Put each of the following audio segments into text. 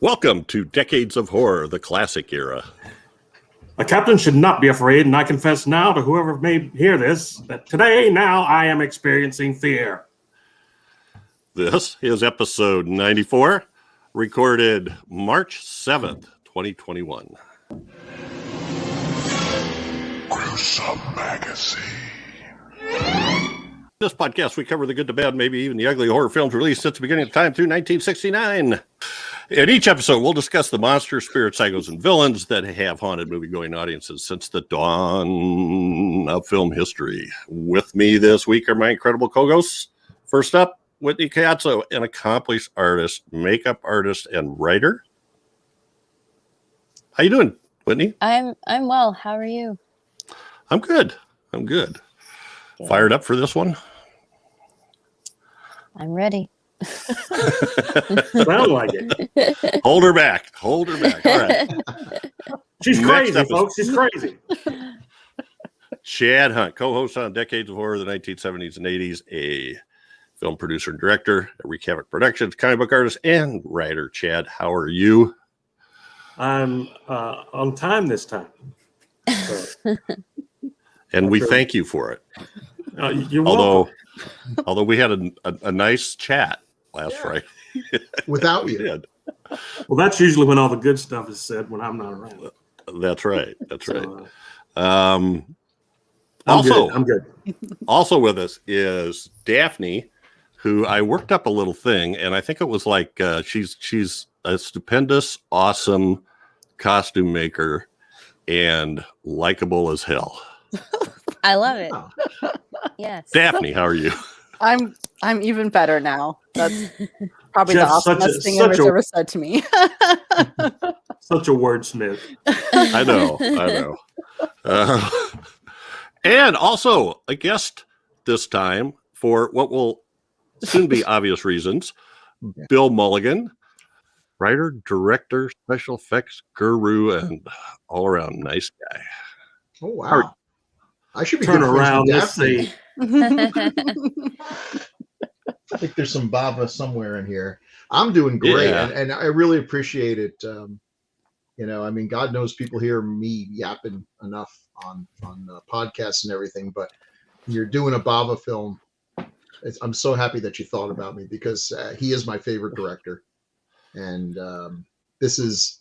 Welcome to Decades of Horror, the classic era. A captain should not be afraid, and I confess now to whoever may hear this that today, now, I am experiencing fear. This is episode 94, recorded March 7th, 2021. Gruesome Magazine. This podcast, we cover the good, the bad, maybe even the ugly horror films released since the beginning of time through 1969. In each episode, we'll discuss the monsters, spirits, psychos, and villains that have haunted movie-going audiences since the dawn of film history. With me this week are my incredible co-hosts. First up, Whitney Catso, an accomplished artist, makeup artist, and writer. How you doing, Whitney? I'm well. How are you? I'm good. Good. Fired up for this one? I'm ready. Sound like it. Hold her back. All right. She's Next crazy, episode. folks. She's crazy. Chad Hunt, co-host on Decades of Horror, the 1970s and 80s, a film producer and director at Wreak Havoc Productions, comic book artist, and writer. Chad, how are you? I'm on time this time. So, And we thank you for it. you're welcome. Although we had a nice chat last Friday. Without We you. did. Well, that's usually when all the good stuff is said when I'm not around. That's right. So, I'm good. Also with us is Daphne, who I worked up a little thing, and I think it was like she's a stupendous, awesome costume maker and likable as hell. I love it. Oh. Yes. Daphne, how are you? I'm even better now. That's probably Jeff, the awesomest thing anyone's ever said to me. Such a wordsmith. I know. And also a guest this time for what will soon be obvious reasons, Bill Mulligan, writer, director, special effects guru, and all-around nice guy. Oh, wow. I should be Turn good friends around. with Let's Daphne. see. I think there's some Bava somewhere in here. I'm doing great, Yeah. and I really appreciate it. I mean, God knows people hear me yapping enough on podcasts and everything, but you're doing a Bava film. I'm so happy that you thought about me because he is my favorite director, and this is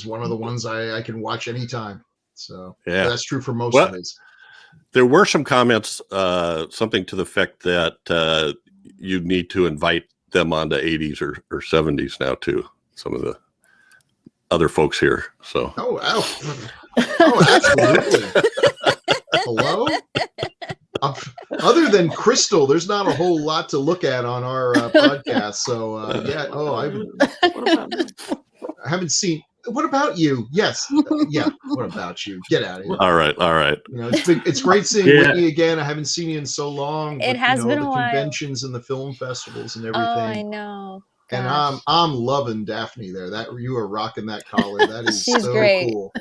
one of the ones I can watch anytime. So Yeah. that's true for most Well, of it. There were some comments, something to the effect that you need to invite them on to 80s or 70s now too. Some of the other folks here. So Oh, absolutely. Hello? Other than Crystal, there's not a whole lot to look at on our podcast. So, yeah. Oh, I haven't seen. What about you? Yes. Yeah. What about you? Get out of here. all right. It's great seeing Whitney again. I haven't seen you in so long. It has been a while. The conventions and the film festivals and everything. Oh, I know. And Gosh. I'm loving Daphne there. That you are rocking that collar. That is She's so great. cool.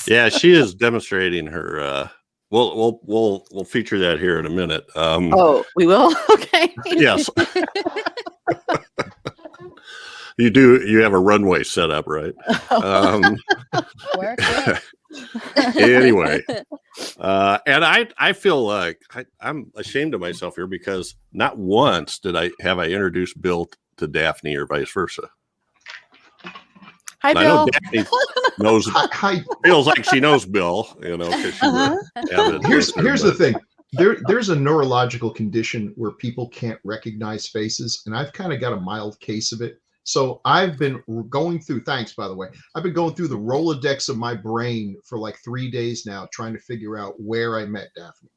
Yeah, she is demonstrating her. We'll feature that here in a minute. Oh, we will? Okay. Yes. You do. You have a runway set up, right? Work it. Anyway, and I feel like I'm ashamed of myself here because not once did I introduced Bill to Daphne or vice versa. Hi, And I know Bill. Daphne knows, Hi. feels like she knows Bill, because she's an avid Here's listener, the but- thing. There's a neurological condition where people can't recognize faces, and I've kind of got a mild case of it. So I've been going through, thanks, by the way, I've been going through the Rolodex of my brain for like 3 days now, trying to figure out where I met Daphne.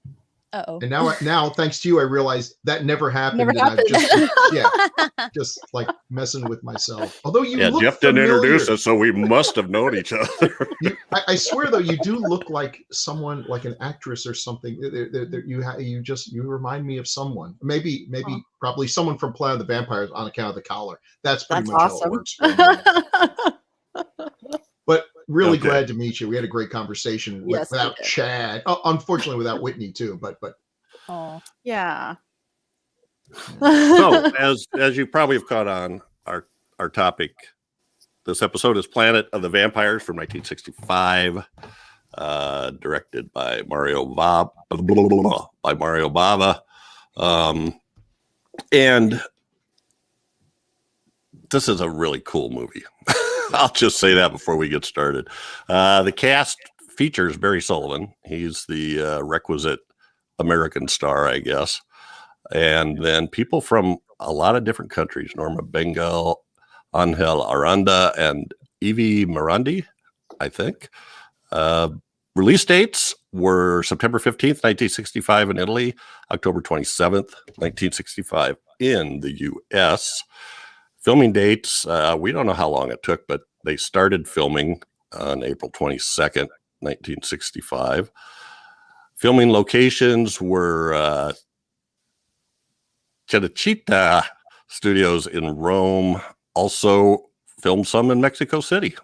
Uh-oh. And now, thanks to you, I realized that never happened. Never and happened. I've just like messing with myself. Although you look Jeff didn't familiar. introduce us, so we must have known each other. I swear though, you do look like someone, like an actress or something. You remind me of someone. Maybe probably someone from Planet of the Vampires on account of the collar. That's pretty much Awesome. how it works. But really Okay. glad to meet you. We had a great conversation Yes, we without did. Chad. Unfortunately, without Whitney too. But Oh. Yeah. So, as you probably have caught on, our topic This episode is Planet of the Vampires from 1965, directed by Mario Bava. And this is a really cool movie. I'll just say that before we get started. The cast features Barry Sullivan. He's the requisite American star, I guess. And then people from a lot of different countries: Norma Bengal, Angel Aranda, and Evie Morandi, I think. Release dates were September 15th, 1965 in Italy, October 27th, 1965 in the U.S. Filming dates, we don't know how long it took, but they started filming on April 22nd, 1965. Filming locations were Cinecittà Studios in Rome, also filmed some in Mexico City.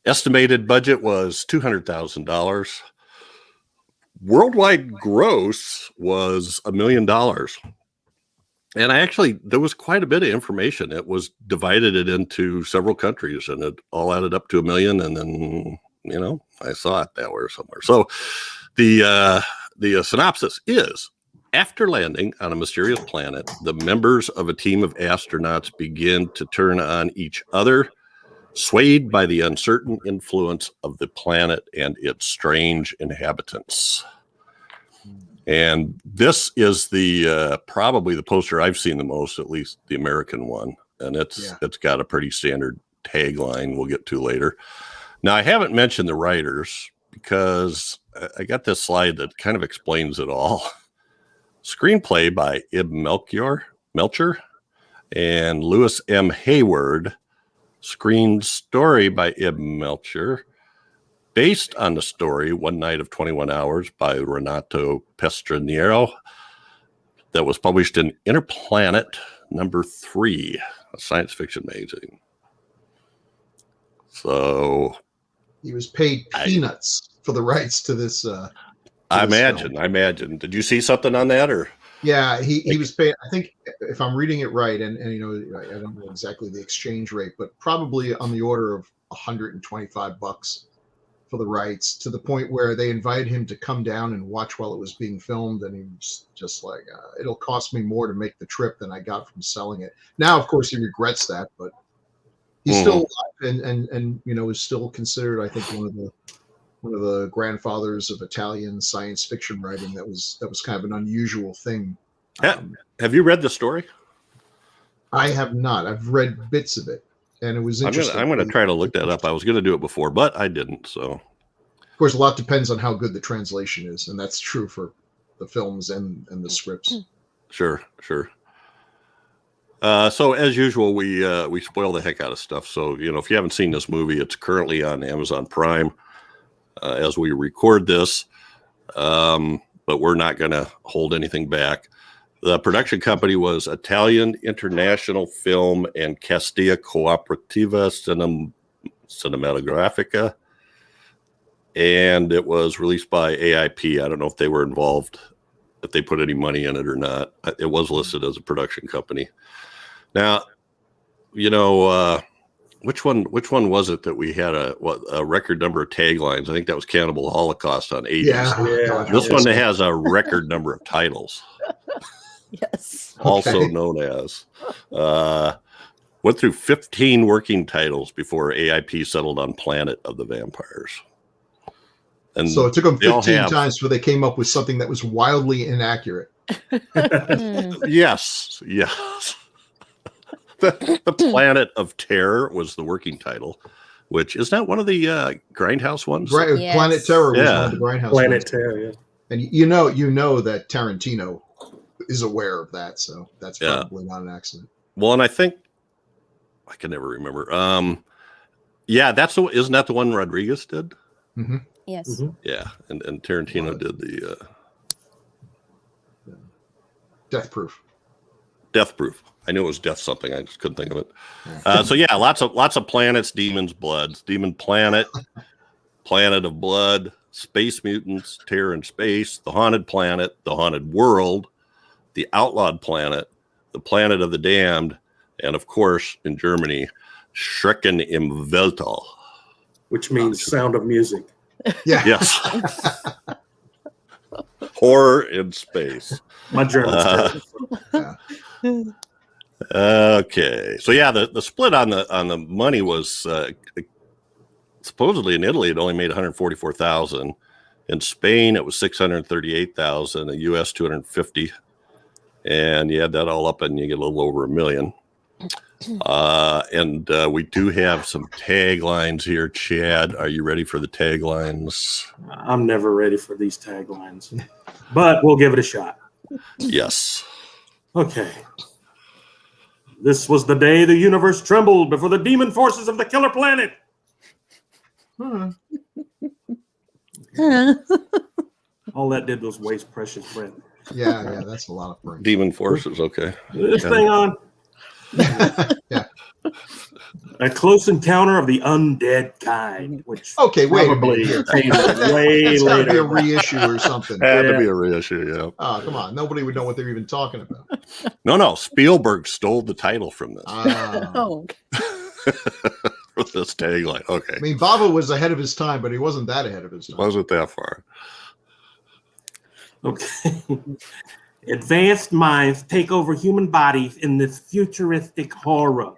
Estimated budget was $200,000. Worldwide gross was $1 million. And there was quite a bit of information. It was divided it into several countries, and it all added up to $1 million. And then, I saw it that way somewhere. So the synopsis is: after landing on a mysterious planet, the members of a team of astronauts begin to turn on each other, swayed by the uncertain influence of the planet and its strange inhabitants. And this is the probably the poster I've seen the most, at least the American one. And it's got a pretty standard tagline we'll get to later. Now, I haven't mentioned the writers because I got this slide that kind of explains it all. Screenplay by Melchior, and Lewis M. Hayward. Screen story by Ibn Melchior, based on the story One Night of 21 Hours by Renato Pestriniero, that was published in Interplanet #3, a science fiction magazine. So he was paid peanuts for the rights to this. I imagine. Did you see something on that, or? Yeah, he was paid, I think, if I'm reading it right, and I don't know exactly the exchange rate, but probably on the order of $125 for the rights, to the point where they invited him to come down and watch while it was being filmed, and he was just like, it'll cost me more to make the trip than I got from selling it. Now, of course, he regrets that, but he's still alive and is still considered, I think, one of the grandfathers of Italian science fiction writing. That was kind of an unusual thing. Have you read the story? I have not. I've read bits of it, and it was interesting. I'm going to try to look that up. I was going to do it before, but I didn't. So, of course, a lot depends on how good the translation is, and that's true for the films and the scripts. Sure. So as usual, we spoil the heck out of stuff. So if you haven't seen this movie, it's currently on Amazon Prime. As we record this, but we're not going to hold anything back. The production company was Italian International Film and Castilla Cooperativa Cinematografica, and it was released by AIP. I don't know if they were involved, if they put any money in it or not. It was listed as a production company. Now, which one was it that we had a record number of taglines? I think that was Cannibal Holocaust on 80s. Yeah. This one has a record number of titles. Yes. Also known as. Went through 15 working titles before AIP settled on Planet of the Vampires. And so it took them 15 times before they came up with something that was wildly inaccurate. Yes. The Planet of Terror was the working title, which is not one of the Grindhouse ones. Right, yes. Planet Terror was one of the Grindhouse Planet ones. Terror, yeah. And you know that Tarantino is aware of that, so that's probably not an accident. Well, and I think I can never remember. Isn't that the one Rodriguez did? Mm-hmm. Yes. Mm-hmm. Yeah, and Tarantino did the Death Proof. Death Proof. I knew it was death something. I just couldn't think of it. So lots of planets, demons, bloods, demon planet, planet of blood, space mutants, terror in space, the haunted planet, the haunted world, the outlawed planet, the planet of the damned, And of course, in Germany, Schrecken im Weltall. Which means sound of music. Yeah. Yes. Horror in space. My German's terrible. Yeah. Okay. So yeah, the split on the money was supposedly in Italy it only made 144,000. In Spain it was 638,000. In the US 250. And you add that all up and you get a little over $1 million. And we do have some taglines here. Chad, are you ready for the taglines? I'm never ready for these taglines, but we'll give it a shot. Yes. Okay. This was the day the universe trembled before the demon forces of the killer planet. All that did was waste precious breath. Yeah, that's a lot of brains. Demon forces, okay. This thing on. Yeah. A close encounter of the undead kind, which Okay, wait a probably minute. came way It's got to be a later. reissue or something. Had to be a reissue, yeah. Oh, come on. Nobody would know what they're even talking about. No. Spielberg stole the title from this. Oh, With this tagline. Okay. I mean, Bava was ahead of his time, but he wasn't that ahead of his time. Wasn't that far. Okay. Advanced minds take over human bodies in this futuristic horror.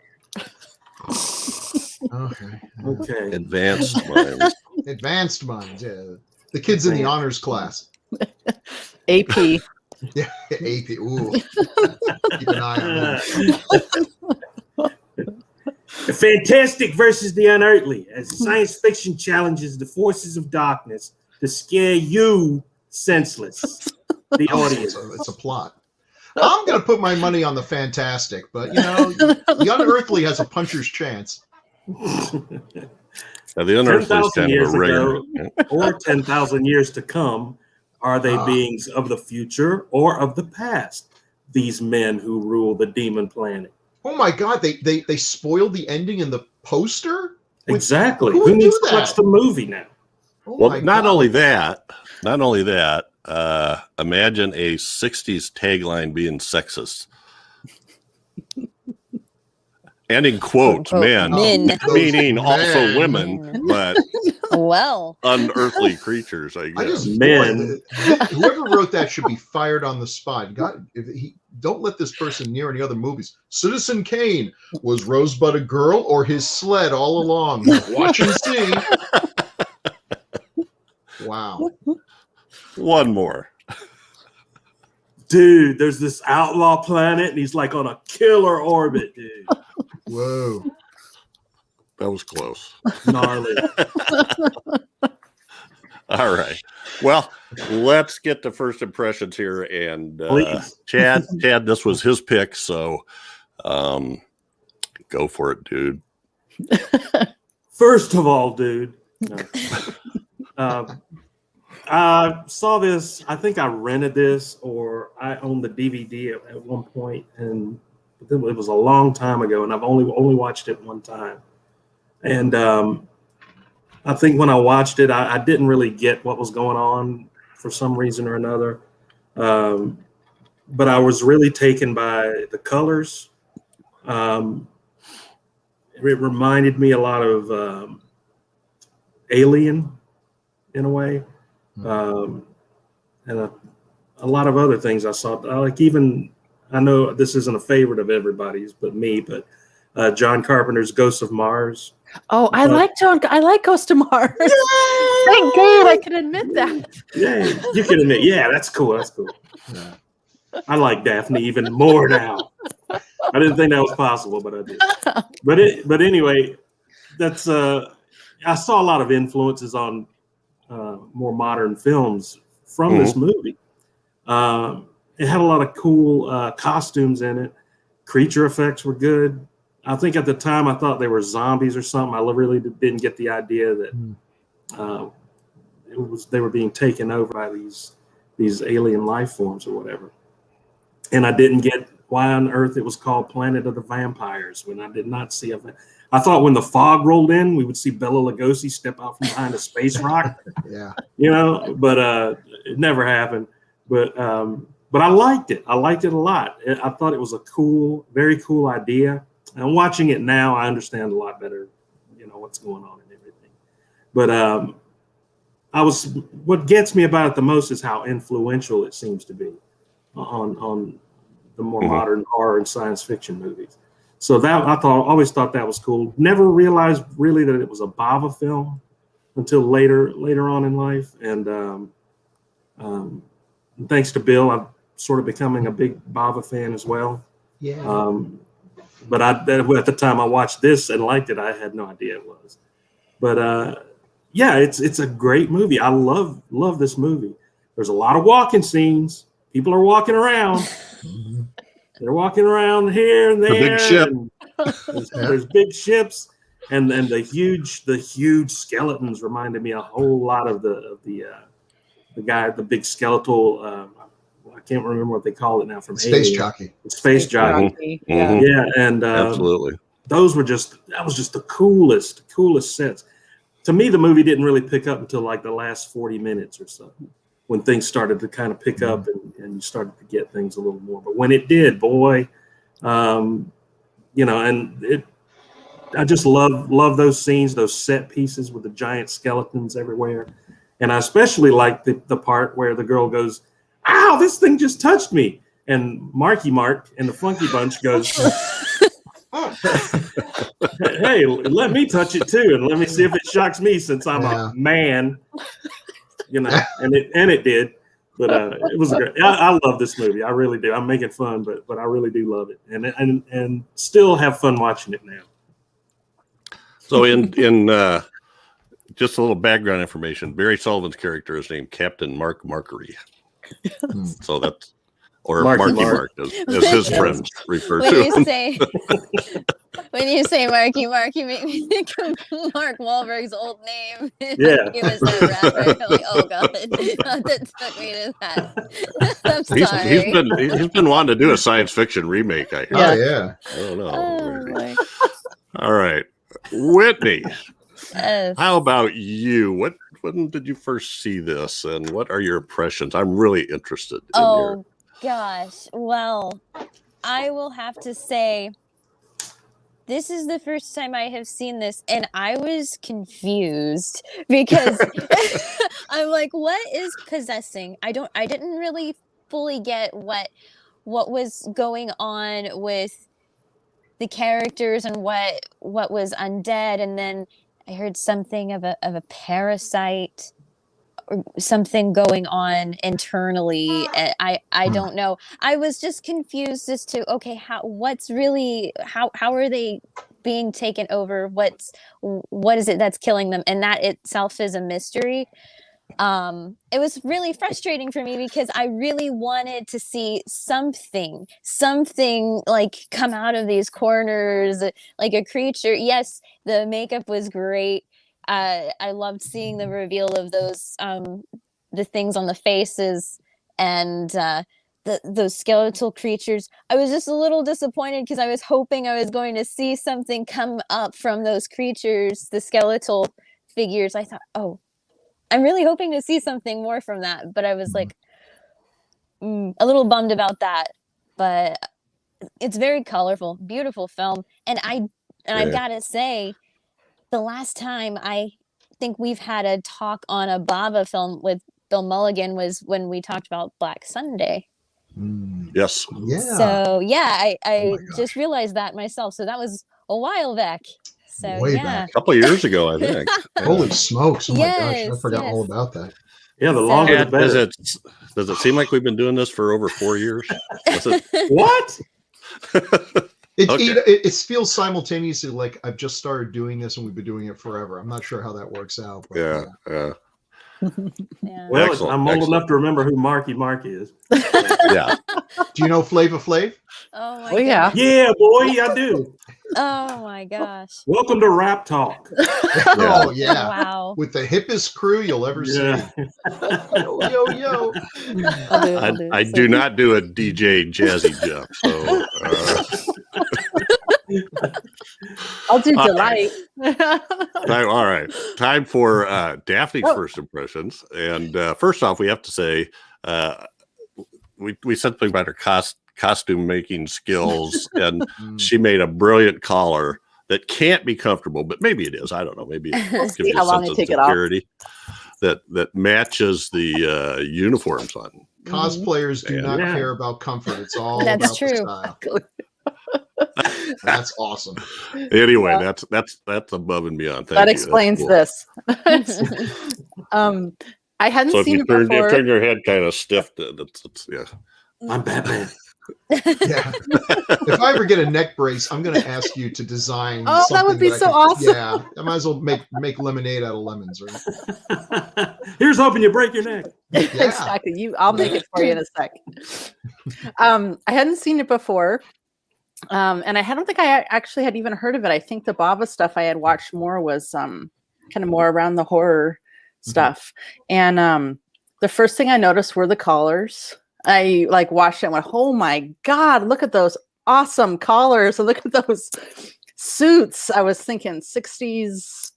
Okay. Okay. Advanced minds. Advanced minds, yeah. The kids in the honors class. AP. Yeah, AP. Ooh. Keep an eye on that. Fantastic versus the unearthly, as science fiction challenges the forces of darkness to scare you senseless, the audience. It's a plot. I'm going to put my money on the fantastic, but the unearthly has a puncher's chance. Yeah, the unearthly is 10,000 kind years of a ringer. ago, or 10,000 years to come, are they beings of the future or of the past? These men who rule the demon planet. Oh my God! They spoiled the ending in the poster. Exactly. Who would Who needs do to watch that? the movie now? Oh Well, my not God. only that, imagine a 60s tagline being sexist. And in quotes, Quote, men, men. meaning also Men. women, but Well, unearthly creatures, I I guess. just Men. whoever wrote that should be fired on the spot. God, don't let this person near any other movies. Citizen Kane, was Rosebud a girl or his sled all along? Watch and see. Wow. One more. Dude, there's this outlaw planet and he's like on a killer orbit, dude. Whoa. That was close. Gnarly. All right. Well, let's get to first impressions here. And Please. Chad, this was his pick, so go for it, dude. First of all, dude. No. I saw this. I think I rented this, or I owned the DVD at one point, and it was a long time ago, and I've only watched it one time. And I think when I watched it, I didn't really get what was going on for some reason or another. But I was really taken by the colors. It reminded me a lot of Alien in a way. And a lot of other things I saw. Like even, I know this isn't a favorite of everybody's but me, but John Carpenter's Ghosts of Mars. Oh, I like Ghost of Mars. Thank God I can admit that. Yeah, you can admit. Yeah, that's cool. That's cool. Yeah. I like Daphne even more now. I didn't think that was possible, but I did. But anyway, that's I saw a lot of influences on more modern films from this movie. It had a lot of cool costumes in it. Creature effects were good. I think at the time I thought they were zombies or something. I really didn't get the idea that they were being taken over by these alien life forms or whatever. And I didn't get why on earth it was called Planet of the Vampires when I did not see I thought when the fog rolled in, we would see Bela Lugosi step out from behind a space rock. Yeah. But it never happened. But I liked it. I liked it a lot. I thought it was a very cool idea. And watching it now, I understand a lot better, what's going on and everything. But what gets me about it the most is how influential it seems to be on the more modern horror and science fiction movies. So that always thought that was cool. Never realized really that it was a Bava film until later on in life. And thanks to Bill, I'm sort of becoming a big Bava fan as well. Yeah. But at the time I watched this and liked it, I had no idea it was. But yeah, it's a great movie. I love this movie. There's a lot of walking scenes. People are walking around. They're walking around here and there. The big ship. There's big ships, and the huge skeletons reminded me a whole lot of the guy, the big skeletal. I can't remember what they call it now from Space Alien. Jockey. Space Jockey. Yeah. Yeah, and Absolutely. that was just the coolest sets. To me, the movie didn't really pick up until like the last 40 minutes or so, when things started to kind of pick up and you started to get things a little more. But when it did, boy, and I just love those scenes, those set pieces with the giant skeletons everywhere. And I especially like the part where the girl goes, "Ow, this thing just touched me." And Marky Mark and the Funky Bunch goes, "Hey, let me touch it too, and let me see if it shocks me since I'm a man." And it did. But it was great. I love this movie. I really do. I'm making fun, but I really do love it, and still have fun watching it now. So in just a little background information, Barry Sullivan's character is named Captain Mark Markery. So that's, or Marky Mark as his friends refer to him. When you say Marky Mark, you make me think of Mark Wahlberg's old name. Yeah. He was that rapper. Like, oh god, that took me to that. I'm sorry. He's been wanting to do a science fiction remake, I hear. Oh, yeah. I don't know. Oh, my. All right. Whitney, Yes. how about you? When did you first see this, and what are your impressions? I'm really interested in your... Gosh. Well, I will have to say this is the first time I have seen this, and I was confused because I'm like, what is possessing? I didn't really fully get what was going on with the characters and what was undead, and then I heard something of a parasite or something going on internally. I don't know. I was just confused as to, okay, how are they being taken over? What is it that's killing them? And that itself is a mystery. It was really frustrating for me because I really wanted to see something like come out of these corners, like a creature. Yes, the makeup was great. I loved seeing the reveal of those the things on the faces and those skeletal creatures. I was just a little disappointed because I was hoping I was going to see something come up from those creatures, the skeletal figures. I thought, oh, I'm really hoping to see something more from that, but I was like a little bummed about that. But it's very colorful, beautiful film, and I've got to say, the last time I think we've had a talk on a Bava film with Bill Mulligan was when we talked about Black Sunday. Yes. Yeah. So yeah, I gosh. just realized that myself. So that was a while back. So Way yeah. back. A couple of years ago, I think. Holy smokes. Oh my gosh. I Yes, forgot all yes. about that. Yeah, the longer Yeah, the better. does it seem like we've been doing this for over 4 years? Was it? What? Okay. It feels simultaneously like I've just started doing this and we've been doing it forever. I'm not sure how that works out. But Yeah. Yeah. Well, Excellent, I'm old excellent. enough to remember who Marky Mark is. Yeah. Do you know Flava Flav? Oh my Oh, yeah. goodness. Yeah, boy, I do. Oh my gosh. Welcome to Rap Talk. Oh, yeah. Wow. With the hippest crew you'll ever see. Yeah. Yo, yo. I'll do I do not do a DJ Jazzy Jeff. So I'll do All Delight. all right. Time for Daphne's first impressions. And first off, we have to say we said something about her costume making skills, and Mm. she made a brilliant collar that can't be comfortable, but maybe it is. I don't know. Maybe it We'll gives see you how a long sense you of take it off. security that matches the uniforms on. Cosplayers do not Yeah. care about comfort. It's all That's about true. the style. That's awesome. Anyway, Yeah. that's above and beyond. Thank That you. explains That's cool. this. I hadn't So if seen you it turn before. your head kind of stiff, that's yeah. I'm Batman. Yeah. If I ever get a neck brace, I'm going to ask you to design. Oh, that would something be I so could- awesome. Yeah, I might as well make lemonade out of lemons, right? Here's hoping you break your neck. Exactly. I'll make it for you in a sec. I hadn't seen it before. And I don't think I actually had even heard of it. I think the Bava stuff I had watched more was kind of more around the horror stuff. And the first thing I noticed were the collars. I like watched it and went, oh my God, look at those awesome collars. And look at those suits. I was thinking 60s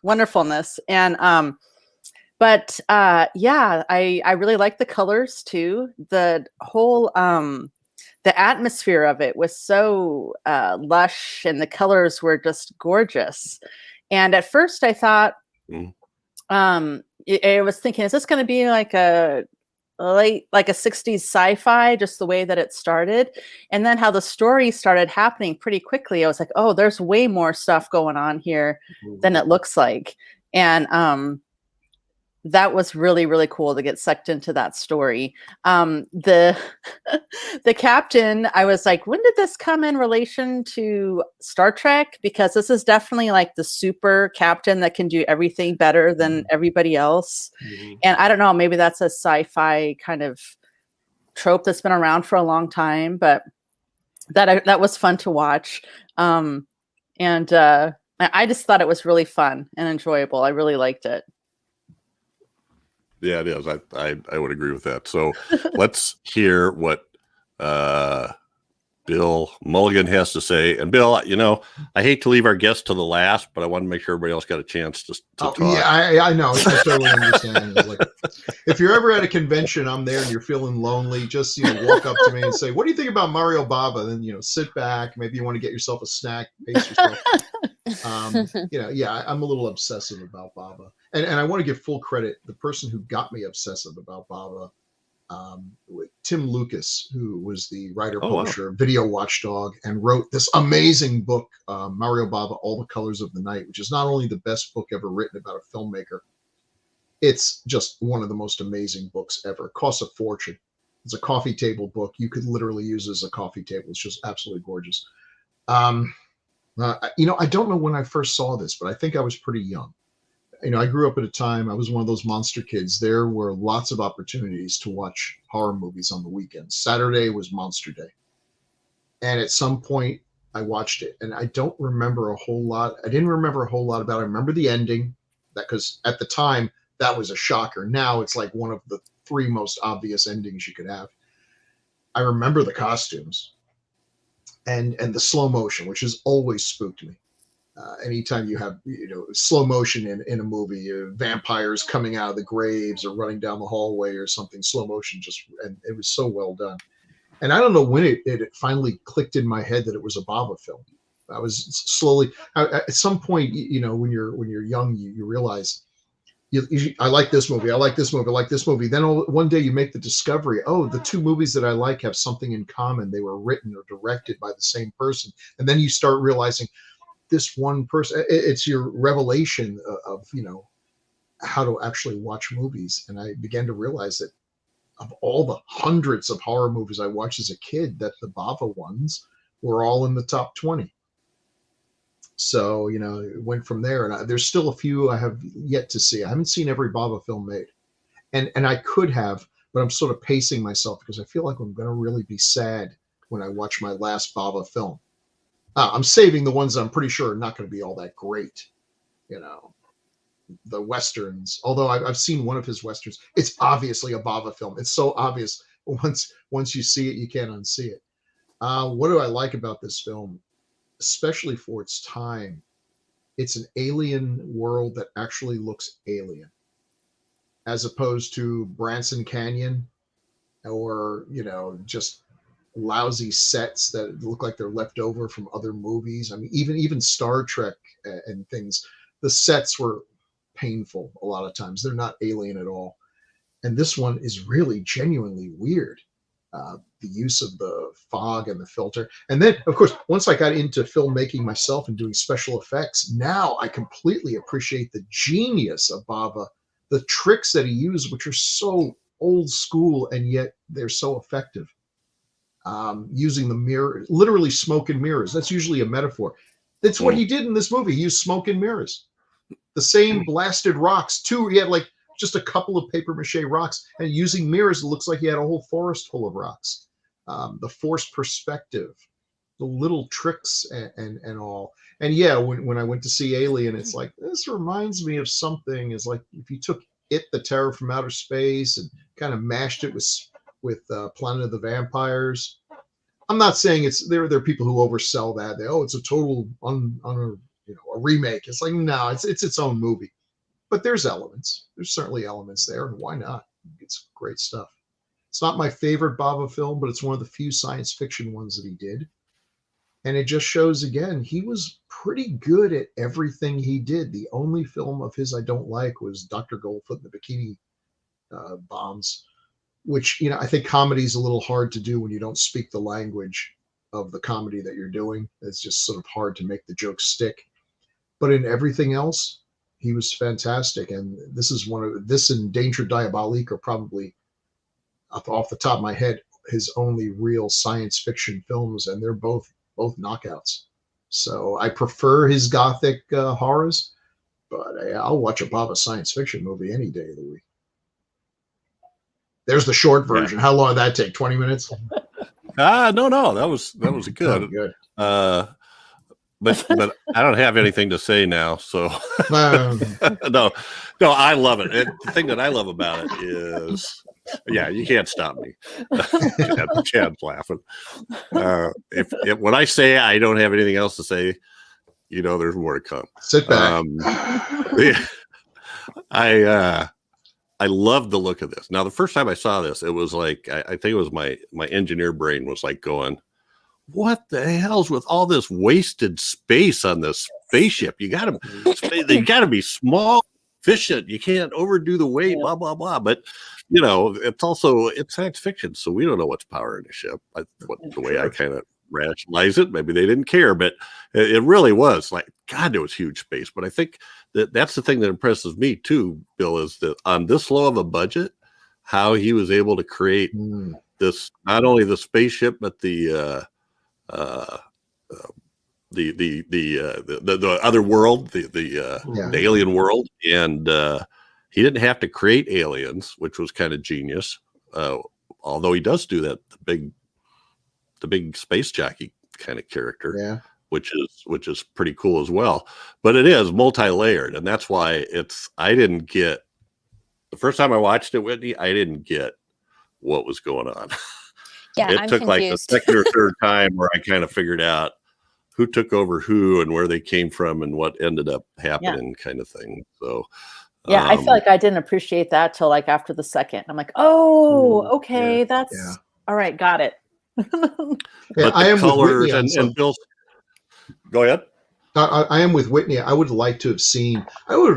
wonderfulness. And but yeah, I really like the colors too. The whole the atmosphere of it was so lush, and the colors were just gorgeous. And at first I thought, I was thinking, is this going to be like a 60s sci-fi, just the way that it started? And then how the story started happening pretty quickly, I was like, oh, there's way more stuff going on here than it looks like. And that was really, really cool to get sucked into that story. The captain, I was like, when did this come in relation to Star Trek? Because this is definitely like the super captain that can do everything better than everybody else. And I don't know, maybe that's a sci-fi kind of trope that's been around for a long time, but that was fun to watch. And I just thought it was really fun and enjoyable. I really liked it. Yeah, it is. I would agree with that. So let's hear what Bill Mulligan has to say. And Bill, I hate to leave our guests to the last, but I want to make sure everybody else got a chance to talk. Yeah, I know. I totally understand. It's like, if you're ever at a convention, I'm there, and you're feeling lonely, just walk up to me and say, "What do you think about Mario Bava?" Then sit back. Maybe you want to get yourself a snack, pace yourself. I'm a little obsessive about Bava, and I want to give full credit. The person who got me obsessive about Bava, Tim Lucas, who was the writer publisher of Video Watchdog and wrote this amazing book, Mario Bava, All the Colors of the Night, which is not only the best book ever written about a filmmaker, it's just one of the most amazing books ever. It costs a fortune. It's a coffee table book. You could literally use it as a coffee table. It's just absolutely gorgeous. I don't know when I first saw this, but I think I was pretty young. I grew up at a time, I was one of those monster kids. There were lots of opportunities to watch horror movies on the weekends. Saturday was Monster Day. And at some point I watched it, and I don't remember a whole lot. I didn't remember a whole lot about it. I remember the ending, because at the time that was a shocker. Now it's like one of the 3 most obvious endings you could have. I remember the costumes and the slow motion, which has always spooked me. Anytime you have slow motion in a movie, vampires coming out of the graves or running down the hallway or something, slow motion, and it was so well done. And I don't know when it finally clicked in my head that it was a Bava film. I was slowly at some point, when you're young, you realize I like this movie, I like this movie, I like this movie. Then one day you make the discovery, the 2 movies that I like have something in common. They were written or directed by the same person, and then you start realizing, this one person, it's your revelation of how to actually watch movies. And I began to realize that of all the hundreds of horror movies I watched as a kid, that the Bava ones were all in the top 20. So it went from there, and there's still a few I have yet to see. I haven't seen every Bava film made, and I could have, but I'm sort of pacing myself because I feel like I'm going to really be sad when I watch my last Bava film. I'm saving the ones that I'm pretty sure are not going to be all that great. The Westerns, although I've seen one of his Westerns. It's obviously a Bava film. It's so obvious. Once you see it, you can't unsee it. What do I like about this film? Especially for its time. It's an alien world that actually looks alien. As opposed to Branson Canyon or just lousy sets that look like they're left over from other movies. I mean, even Star Trek and things, the sets were painful a lot of times. They're not alien at all. And this one is really genuinely weird. The use of the fog and the filter. And then, of course, once I got into filmmaking myself and doing special effects, now I completely appreciate the genius of Bava, the tricks that he used, which are so old school, and yet they're so effective. Using the mirror, literally smoke and mirrors. That's usually a metaphor. That's what he did in this movie. He used smoke and mirrors. The same blasted rocks, too. He had like just a couple of paper mache rocks, and using mirrors, it looks like he had a whole forest full of rocks. The forced perspective, the little tricks and all. And yeah, when I went to see Alien, it's like, this reminds me of something. It's like if you took It, the Terror from Outer Space, and kind of mashed it with Planet of the Vampires. I'm not saying there are people who oversell that. It's a total a remake. It's like, no, it's its own movie. But there's elements. There's certainly elements there, and why not? It's great stuff. It's not my favorite Bava film, but it's one of the few science fiction ones that he did. And it just shows, again, he was pretty good at everything he did. The only film of his I don't like was Dr. Goldfoot and the Bikini Bombs, which, I think comedy is a little hard to do when you don't speak the language of the comedy that you're doing. It's just sort of hard to make the jokes stick. But in everything else, he was fantastic. And this and Danger Diabolique are probably, off the top of my head, his only real science fiction films, and they're both knockouts. So I prefer his gothic horrors, but I'll watch a Bava science fiction movie any day of the week. There's the short version. Yeah. How long did that take? 20 minutes? No, that was good. Oh, good. But I don't have anything to say now. So no, I love it. The thing that I love about it is, yeah, you can't stop me. Chad's laughing. If when I say I don't have anything else to say, there's more to come. Sit back. I love the look of this. Now, the first time I saw this, it was like, I think it was my engineer brain was like going, what the hell's with all this wasted space on this spaceship? They gotta be small, efficient. You can't overdo the weight, blah, blah, blah. But, it's science fiction. So we don't know what's powering the ship. The way I kind of rationalize it, maybe they didn't care, but it really was like, God, there was huge space. But I think that's the thing that impresses me too, Bill, is that on this low of a budget, how he was able to create this, not only the spaceship, but the other world, the alien world. And he didn't have to create aliens, which was kind of genius. Although he does do that, the big space jockey kind of character, which is pretty cool as well. But it is multi-layered, and that's why I didn't get, the first time I watched it, Whitney, I didn't get what was going on. Yeah, it took confused. Like the second or third time where I kind of figured out who took over who and where they came from and what ended up happening, kind of thing. So I feel like I didn't appreciate that till like after the second. I'm like, okay, that's all right, got it. But I am colors with Whitney and Bill. Go ahead. I am with Whitney. I would have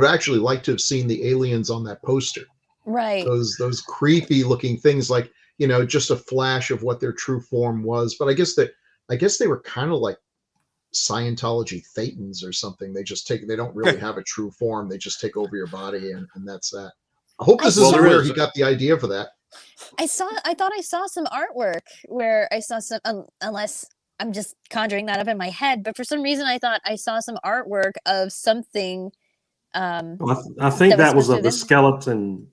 actually liked to have seen the aliens on that poster. Right. Those creepy looking things, like, just a flash of what their true form was. But I guess they were kind of like Scientology thetans or something. They don't really have a true form. They just take over your body, and that's that. I hope this isn't where he got the idea for that. I thought I saw some artwork where I saw some, unless I'm just conjuring that up in my head, but for some reason I thought I saw some artwork of something. I think that was of the skeleton,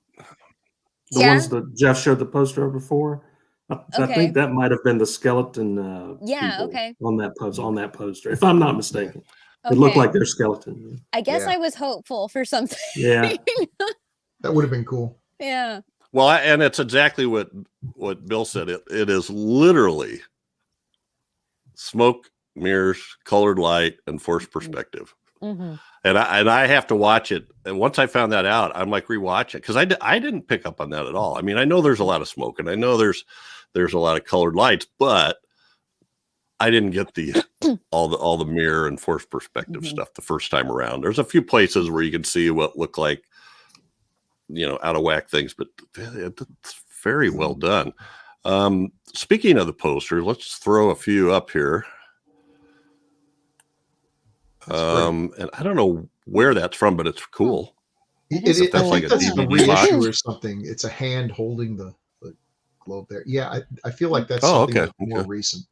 the ones that Jeff showed the poster of before. I think that might have been the skeleton. On that poster, if I'm not mistaken, it looked like their skeleton. I guess I was hopeful for something. Yeah, that would have been cool. Yeah. Well, and it's exactly what Bill said. It is literally smoke, mirrors, colored light, and forced perspective. Mhm. And I have to watch it. And once I found that out, I'm like rewatching because I didn't pick up on that at all. I mean, I know there's a lot of smoke and I know there's a lot of colored lights, but I didn't get the all the mirror and forced perspective stuff the first time around. There's a few places where you can see what look like, out of whack things, but it's very well done. Speaking of the poster, let's throw a few up here. And I don't know where that's from, but it's cool. I think that's a DVD box. reissue or something. It's a hand holding the globe there. Yeah, I feel like that's Oh, something okay. more recent.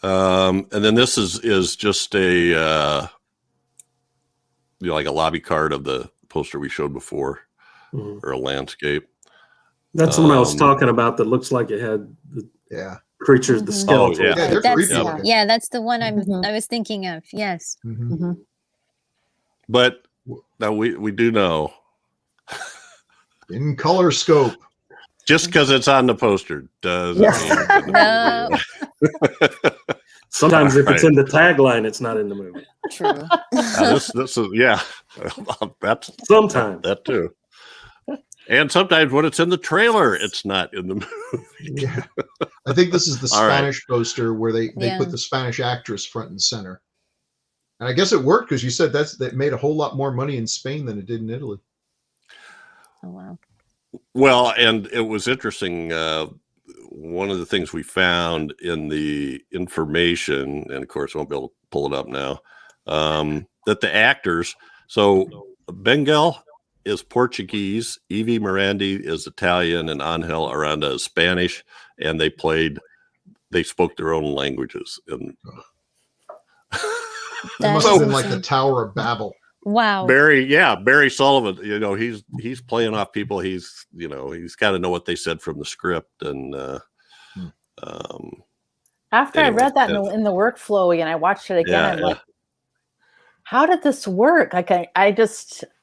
And then this is just a like a lobby card of the poster we showed before, or a landscape. That's the one I was talking about that looks like it had the creatures, the skeletons. Oh, yeah. They're creepy. Yeah, that's the one I was thinking of. Yes. But now we do know In color scope. just because it's on the poster doesn't mean No. Sometimes if it's in the tagline, it's not in the movie. True. this is that's Sometimes. that too. And sometimes when it's in the trailer, it's not in the movie. Yeah. I think this is the All right. Spanish poster where they put the Spanish actress front and center. And I guess it worked because you said that made a whole lot more money in Spain than it did in Italy. Oh wow. Well, and it was interesting. One of the things we found in the information, and of course, I won't be able to pull it up now, that the actors, so Bengal is Portuguese, Evie Morandi is Italian, and Angel Aranda is Spanish, and they spoke their own languages. And It must have been like the Tower of Babel. Wow. Barry Sullivan, he's playing off people. He's got to know what they said from the script. And after anyway, I read that in the workflow and I watched it again, I'm like, how did this work? Like I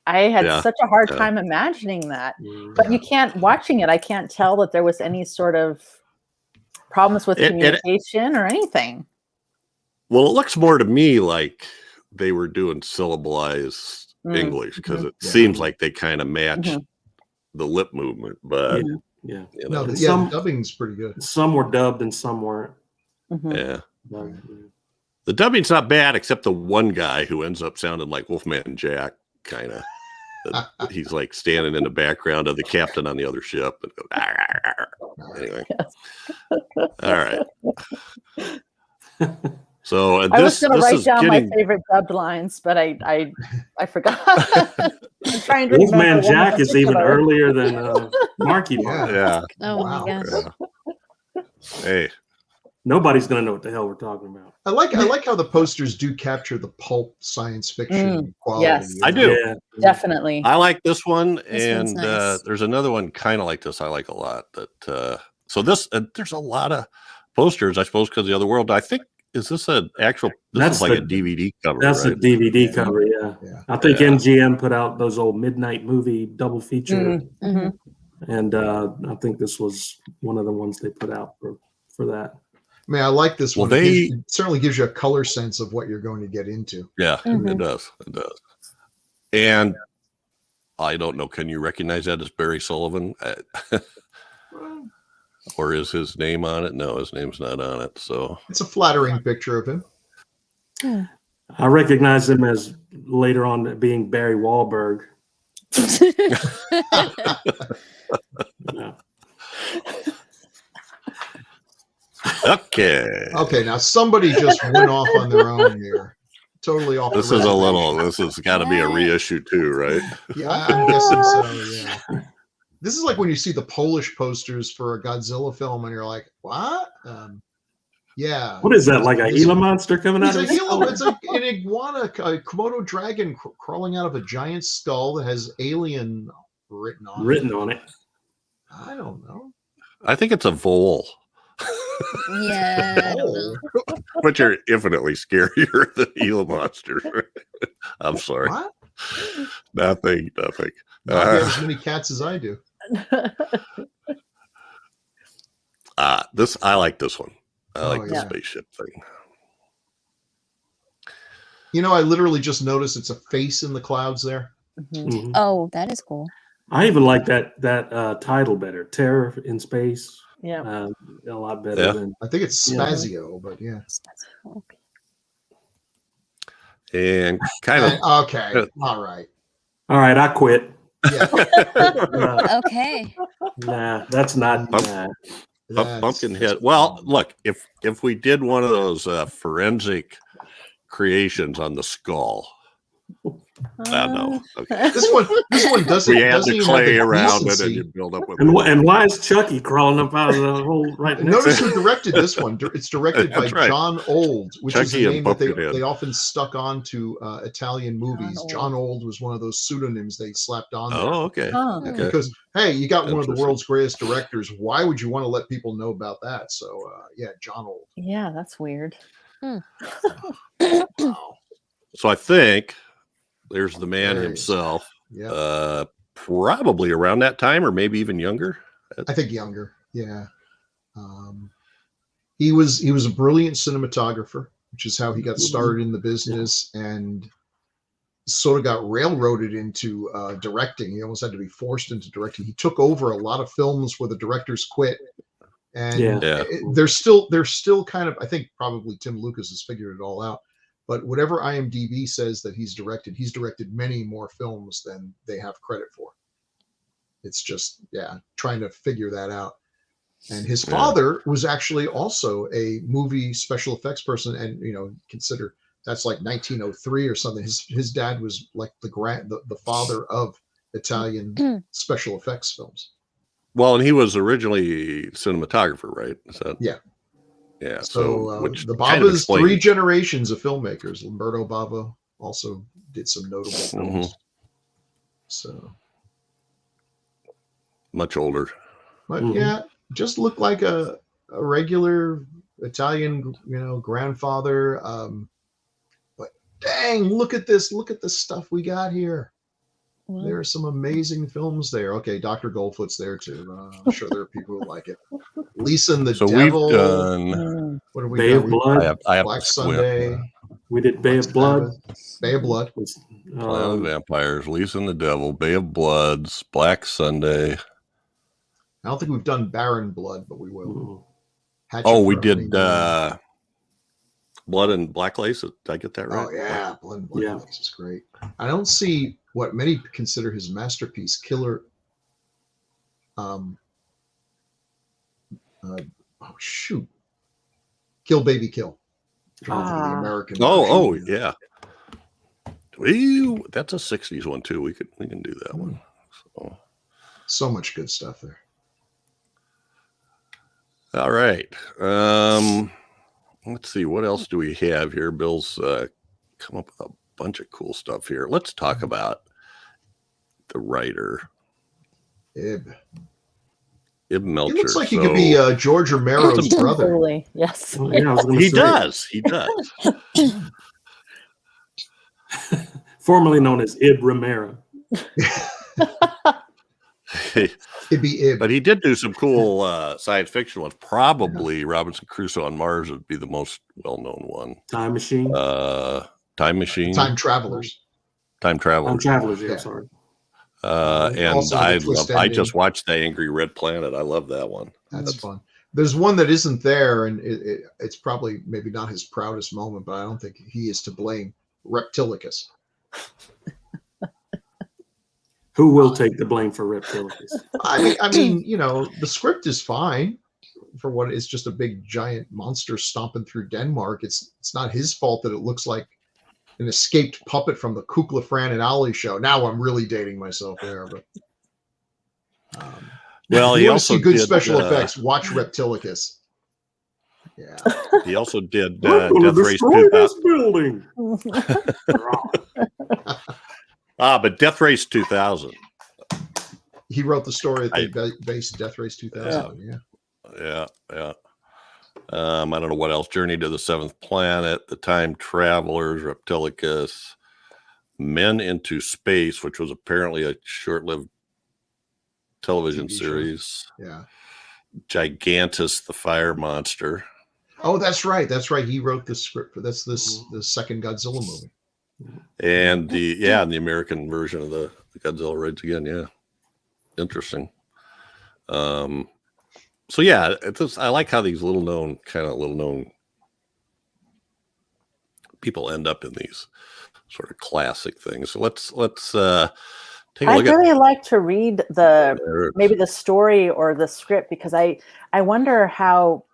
had such a hard time imagining that. But you can't watching it. I can't tell that there was any sort of problems with communication or anything. Well, it looks more to me like they were doing syllabalized English because it seems like they kind of match the lip movement. But the dubbing's pretty good. Some were dubbed and some weren't. Yeah. The dubbing's not bad, except the one guy who ends up sounding like Wolfman Jack, kind of. He's like standing in the background of the captain on the other ship. And goes, "Arr, arr, arr." Anyway. All right. So I was going to write down my favorite dubbed lines, but I forgot. I'm trying to Wolfman Jack is even earlier than Marky Mark. Yeah. Oh my gosh. Yeah. Hey. Nobody's going to know what the hell we're talking about. I like how the posters do capture the pulp science fiction quality. Yes, I do. Yeah. Definitely. I like this one, This one's and nice. there's another one kind of like this I like a lot. That so this there's a lot of posters, I suppose, because of the other world. I think is this an actual? This is like a DVD cover. That's right? a DVD cover. Yeah. I think MGM put out those old midnight movie double feature, and I think this was one of the ones they put out for that. I mean, I like this one. Well, It certainly gives you a color sense of what you're going to get into. Yeah, it does. It does. And I don't know. Can you recognize that as Barry Sullivan? Or is his name on it? No, his name's not on it. So It's a flattering picture of him. I recognize him as later on being Barry Wahlberg. Yeah. Okay, now somebody just went off on their own here. Totally off. This has got to be a reissue too, right? Yeah, I'm guessing so. Yeah. This is like when you see the Polish posters for a Godzilla film, and you're like, "What?" Yeah. What is that? Like a Gila monster coming out of It's his it's an iguana, a Komodo dragon crawling out of a giant skull that has alien written on it. I don't know. I think it's a vole. Yeah. I don't know. But you're infinitely scarier than Gila monsters. I'm sorry. What? Nothing. You have as many cats as I do. I like this one. I like the yeah. spaceship thing. You know, I literally just noticed it's a face in the clouds there. Mhm. Mhm. Oh, that is cool. I even like that title better, Terror in Space. Yeah. A lot better Yeah. than. I think it's Yeah. Spazio, but yeah. Okay. And kind of Okay, all right. All right, I quit. Yeah, Okay. Nah, that's not. Nah. Pumpkinhead. Well, look, if we did one of those forensic creations on the skull, I know. Okay. this one doesn't. We add doesn't the even clay have the around it and decency. you build up with And, it. and why is Chucky crawling up out of the hole right next Notice to who directed this one. It's directed by That's right. John Old, which is Chucky a and name that Pumpkinhead. they often stuck on to Italian movies. Old. John Old was one of those pseudonyms they slapped on there. Oh, okay. Oh. Okay. Because, hey, you got one of the Interesting. world's greatest directors. Why would you want to let people know about that? So, yeah, John Old. Yeah, that's weird. Wow. So I think there's the man There he is. himself. Yeah. Probably around that time, or maybe even younger. I think younger. Yeah. He was a brilliant cinematographer, which is how he got started in the business, and sort of got railroaded into directing. He almost had to be forced into directing. He took over a lot of films where the directors quit, and Yeah. they're still kind of. I think probably Tim Lucas has figured it all out. But whatever IMDb says that he's directed many more films than they have credit for. It's just, trying to figure that out. And his father was actually also a movie special effects person, and consider that's like 1903 or something. His dad was like the father of Italian special effects films. Well, and he was originally cinematographer, right? Is that, Yeah. Yeah. So which the kind of Bava's explains- 3 generations of filmmakers. Alberto Bava also did some notable films. So, much older. but yeah, just looked like a regular Italian, grandfather. But dang, look at this! Look at the stuff we got here. Well, There are some amazing films there. Okay, Dr. Goldfoot's there too. I'm sure there are people who like it. Lisa and the So Devil. we've done. Mm. What are we Bay got? of Blood. I have Black to squint. Sunday. We did Bay of Blood. Bay of Blood. Planet of Vampires, Lisa and the Devil, Bay of Bloods, Black Sunday. I don't think we've done Barren Blood, but we will. Hatchet Oh, we for did Honeymoon. Blood and Black Lace. Did I get that right? Oh yeah, Blood and Black Yeah. Lace is great. I don't see what many consider his masterpiece, Killer. Shoot, Kill Baby Kill. Trying to think of the American. Oh, version. yeah. That's a '60s one too. We can do that one. So much good stuff there. All right. Let's see. What else do we have here? Bill's come up with a bunch of cool stuff here. Let's talk about the writer, Ib. Melchior. He looks like he could be George Romero's brother. Totally. Yes. Oh, yeah, I was gonna He say, does. He does. formerly known as Ib Romero. It'd be Ib. But he did do some cool science fiction ones. Probably Robinson Crusoe on Mars would be the most well-known one. Time Machine. Time Machine. Time Travelers. Time Traveler. Time Travelers. Yeah, Yeah. sorry. And Also the twist I ending. just watched The Angry Red Planet. I love that one. That's fun. There's one that isn't there, and it's probably maybe not his proudest moment, but I don't think he is to blame. Reptilicus. Who will take the blame for Reptilicus? I mean, the script is fine for what is just a big giant monster stomping through Denmark. It's not his fault that it looks like an escaped puppet from the Kukla, Fran and Ollie show. Now I'm really dating myself there, but Well, if he you want to also see good did, special effects, watch Reptilicus. Yeah. He also did We're gonna Death Race destroy 2000. this building. But Death Race 2000. He wrote the story that they based Death Race 2000. Yeah. Yeah. I don't know what else. Journey to the Seventh Planet, The Time Travelers, Reptilicus, Men into Space, which was apparently a short-lived television TV show. series. Yeah. Gigantus, the Fire Monster. Oh, that's right. That's right. He wrote the script for the second Godzilla movie. And the American version of the Godzilla Raids Again. Yeah. Interesting. So yeah, I like how these little known people end up in these sort of classic things. So let's take a look I'd really like to read maybe the story or the script, because I wonder how,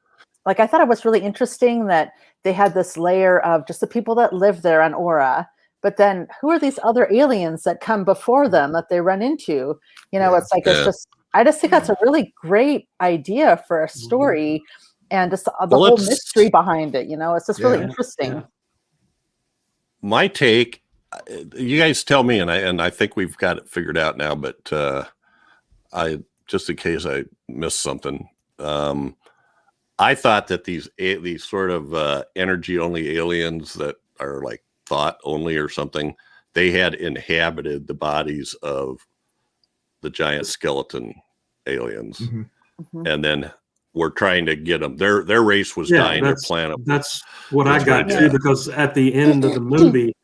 like, I thought it was really interesting that they had this layer of just the people that live there on Aura, but then who are these other aliens that come before them that they run into? You know, it's like, it's just, I just think that's a really great idea for a story, and just the whole mystery behind it. You know, it's just really interesting. Yeah. My take, you guys tell me, and I think we've got it figured out now, but I, just in case I missed something, I thought that these sort of energy only aliens that are like thought only or something, they had inhabited the bodies of the giant skeleton aliens, and then we're trying to get them. Their race was dying. Their planet. That's what I got too, because at the end of the movie,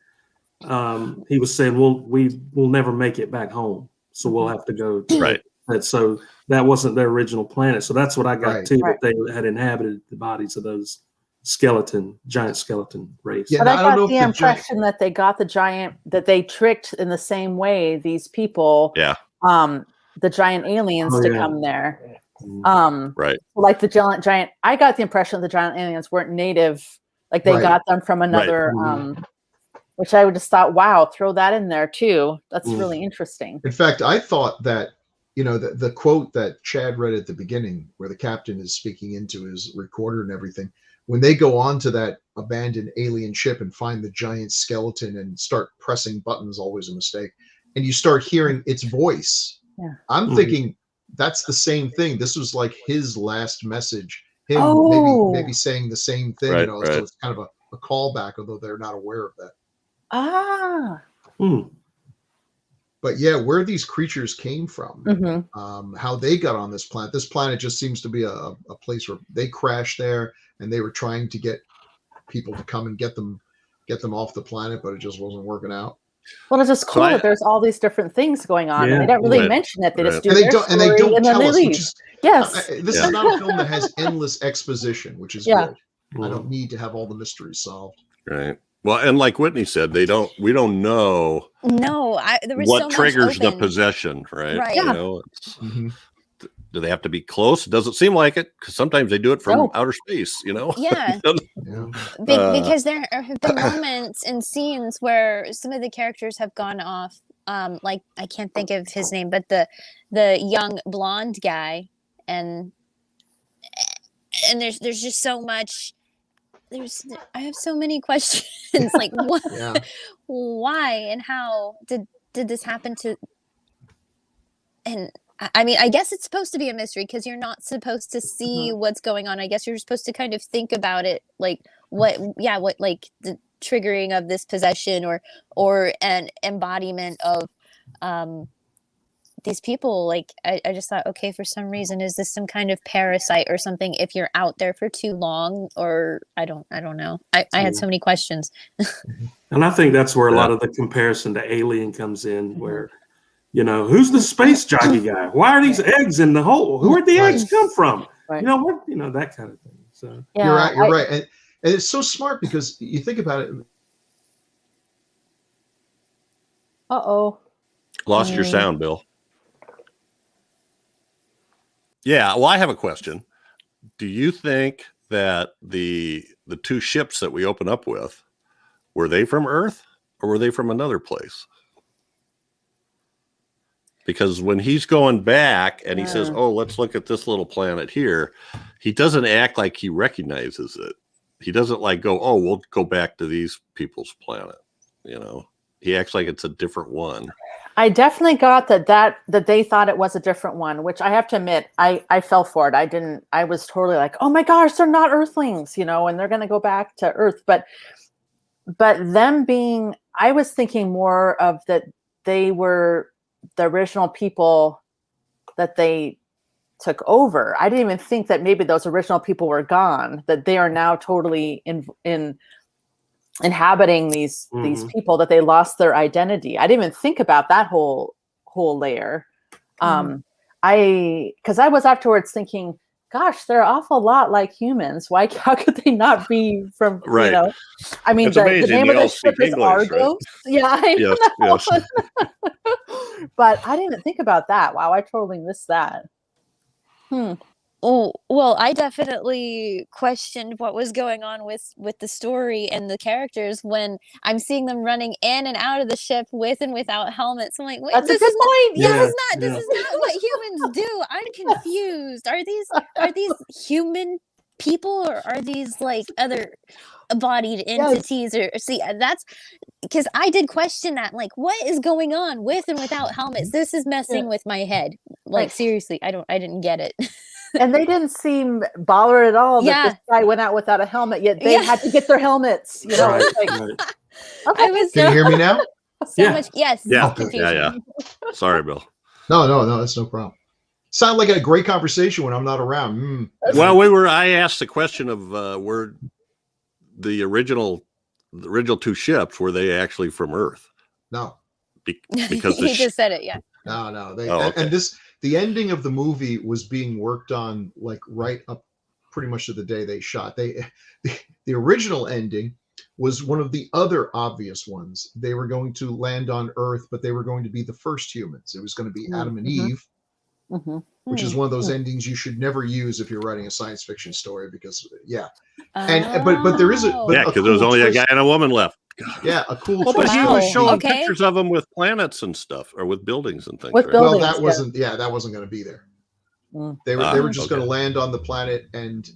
he was saying, "Well, we will never make it back home, so we'll have to go." Right. And so that wasn't their original planet. So that's what I got too. That they had inhabited the bodies of those giant skeleton race. Yeah, but I got the impression that they got that they tricked in the same way these people. Yeah. The giant aliens to come there. Right. Like the giant. I got the impression the giant aliens weren't native. Like they got them from another. Which I would just thought, wow, throw that in there too. That's really interesting. In fact, I thought that, you know, the quote that Chad read at the beginning, where the captain is speaking into his recorder and everything, when they go on to that abandoned alien ship and find the giant skeleton and start pressing buttons, always a mistake, and you start hearing its voice. Yeah. I'm thinking that's the same thing. This was like his last message. Him maybe saying the same thing. You know, so it's kind of a callback, although they're not aware of that. But yeah, where these creatures came from, how they got on this planet. This planet just seems to be a place where they crashed there, and they were trying to get people to come and get them off the planet, but it just wasn't working out. Well, it's just cool that there's all these different things going on, and they don't really mention it. They just do and they don't tell us. Which is, this is not a film that has endless exposition, which is good. I don't need to have all the mysteries solved. Right. Well, and like Whitney said, we don't know. No, there was what triggers the possession, right? Right. You know, do they have to be close? It doesn't seem like it, because sometimes they do it from outer space, you know? Yeah. Because there have been moments and scenes where some of the characters have gone off. Like, I can't think of his name, but the young blonde guy, and there's just so much. I have so many questions. Like, what, why, and how did this happen to? And I mean, I guess it's supposed to be a mystery, because you're not supposed to see what's going on. I guess you're supposed to kind of think about it, like what like the triggering of this possession or an embodiment of these people. Like, I just thought, okay, for some reason, is this some kind of parasite or something if you're out there for too long? Or I don't know. I had so many questions. And I think that's where a lot of the comparison to Alien comes in, where, you know, who's the space jockey guy? Why are these eggs in the hole? Where'd the eggs come from? You know, that kind of thing. So you're right. And it's so smart, because you think about it. Lost your sound, Bill. Yeah, well, I have a question. Do you think that the two ships that we open up with, were they from Earth or were they from another place? Because when he's going back and he says, "Oh, let's look at this little planet here," he doesn't act like he recognizes it. He doesn't like go, "Oh, we'll go back to these people's planet." You know, he acts like it's a different one. I definitely got that they thought it was a different one, which I have to admit, I fell for it. I was totally like, oh my gosh, they're not Earthlings, you know, and they're going to go back to Earth. But them being, I was thinking more of that they were the original people that they took over. I didn't even think that maybe those original people were gone, that they are now totally in inhabiting these people, that they lost their identity. I didn't even think about that whole layer. Because I was afterwards thinking, gosh, they're an awful lot like humans. How could they not be from, Right. you know? I mean, It's the amazing. name You of the all ship speak is English, right? Argos. Yeah, I Yes, know. yes. But I didn't think about that. Wow, I totally missed that. Oh, well, I definitely questioned what was going on with the story and the characters when I'm seeing them running in and out of the ship with and without helmets. I'm like, wait, That's a this good is not, point. this Yeah, is not, this is not what humans do. I'm confused. Are these human people, or are these like other embodied entities? Or see, that's because I did question that. Like, what is going on with and without helmets? This is messing with my head. Like, seriously, I didn't get it. And they didn't seem bothered at all that this guy went out without a helmet, yet they had to get their helmets. You know, Right, it's like, right. okay. I was Can you hear me now? so Yeah. much. Yes. Yeah, Okay. Confusion. yeah. Sorry, Bill. No, that's no problem. Sound like a great conversation when I'm not around. Well, I asked the question of were the original two ships, were they actually from Earth? No, Because He just said it. Yeah. no. Okay. And the ending of the movie was being worked on like right up pretty much to the day they shot. The original ending was one of the other obvious ones. They were going to land on Earth, but they were going to be the first humans. It was going to be Adam and Eve, which is one of those endings you should never use if you're writing a science fiction story, because but there is because there was only a guy and a woman left. Yeah, a cool Well, but twist. he was showing Okay. pictures of them with planets and stuff, or with buildings and things. With right? buildings. Well, that wasn't going to be there. They were just going to land on the planet,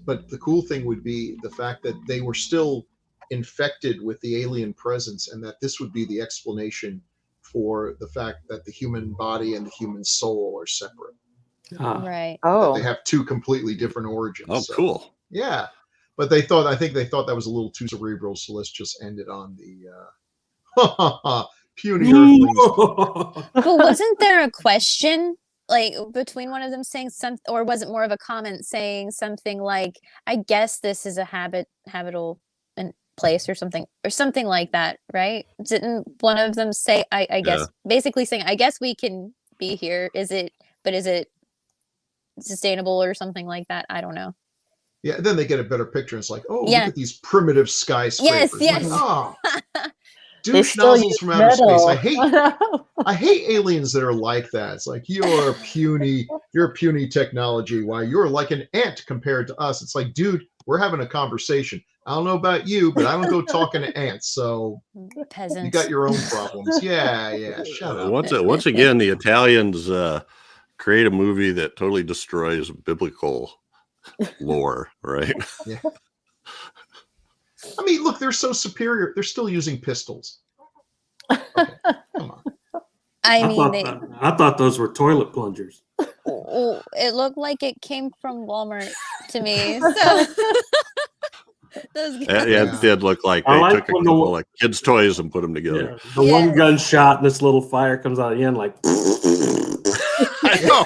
but the cool thing would be the fact that they were still infected with the alien presence, and that this would be the explanation for the fact that the human body and the human soul are separate. Right. That they have two completely different origins. Oh, So, cool. yeah, but I think they thought that was a little too cerebral, so let's just end it on the puny Earthlings. But wasn't there a question like between one of them saying something, or was it more of a comment saying something like, I guess this is a habitable place or something like that, right? Didn't one of them say, I guess, basically saying, I guess we can be here, is it sustainable or something like that? I don't know. Yeah, then they get a better picture. It's like, oh, Yeah. look at these primitive skyscrapers. Yes. Like, oh, They douche still nozzles use from outer space. metal. I hate aliens that are like that. It's like you're puny technology. Why, you're like an ant compared to us. It's like, dude, we're having a conversation. I don't know about you, but I don't go talking to ants. So Peasants. you got your own problems. Yeah. Shut up. Once again, the Italians create a movie that totally destroys biblical lore, right? Yeah. I mean, look, they're so superior. They're still using pistols. Okay, come on. I thought those were toilet plungers. It looked like it came from Walmart to me. So It did look like they took a couple of kids' toys and put them together. Yeah, the one gun shot and this little fire comes out of the end like. I know.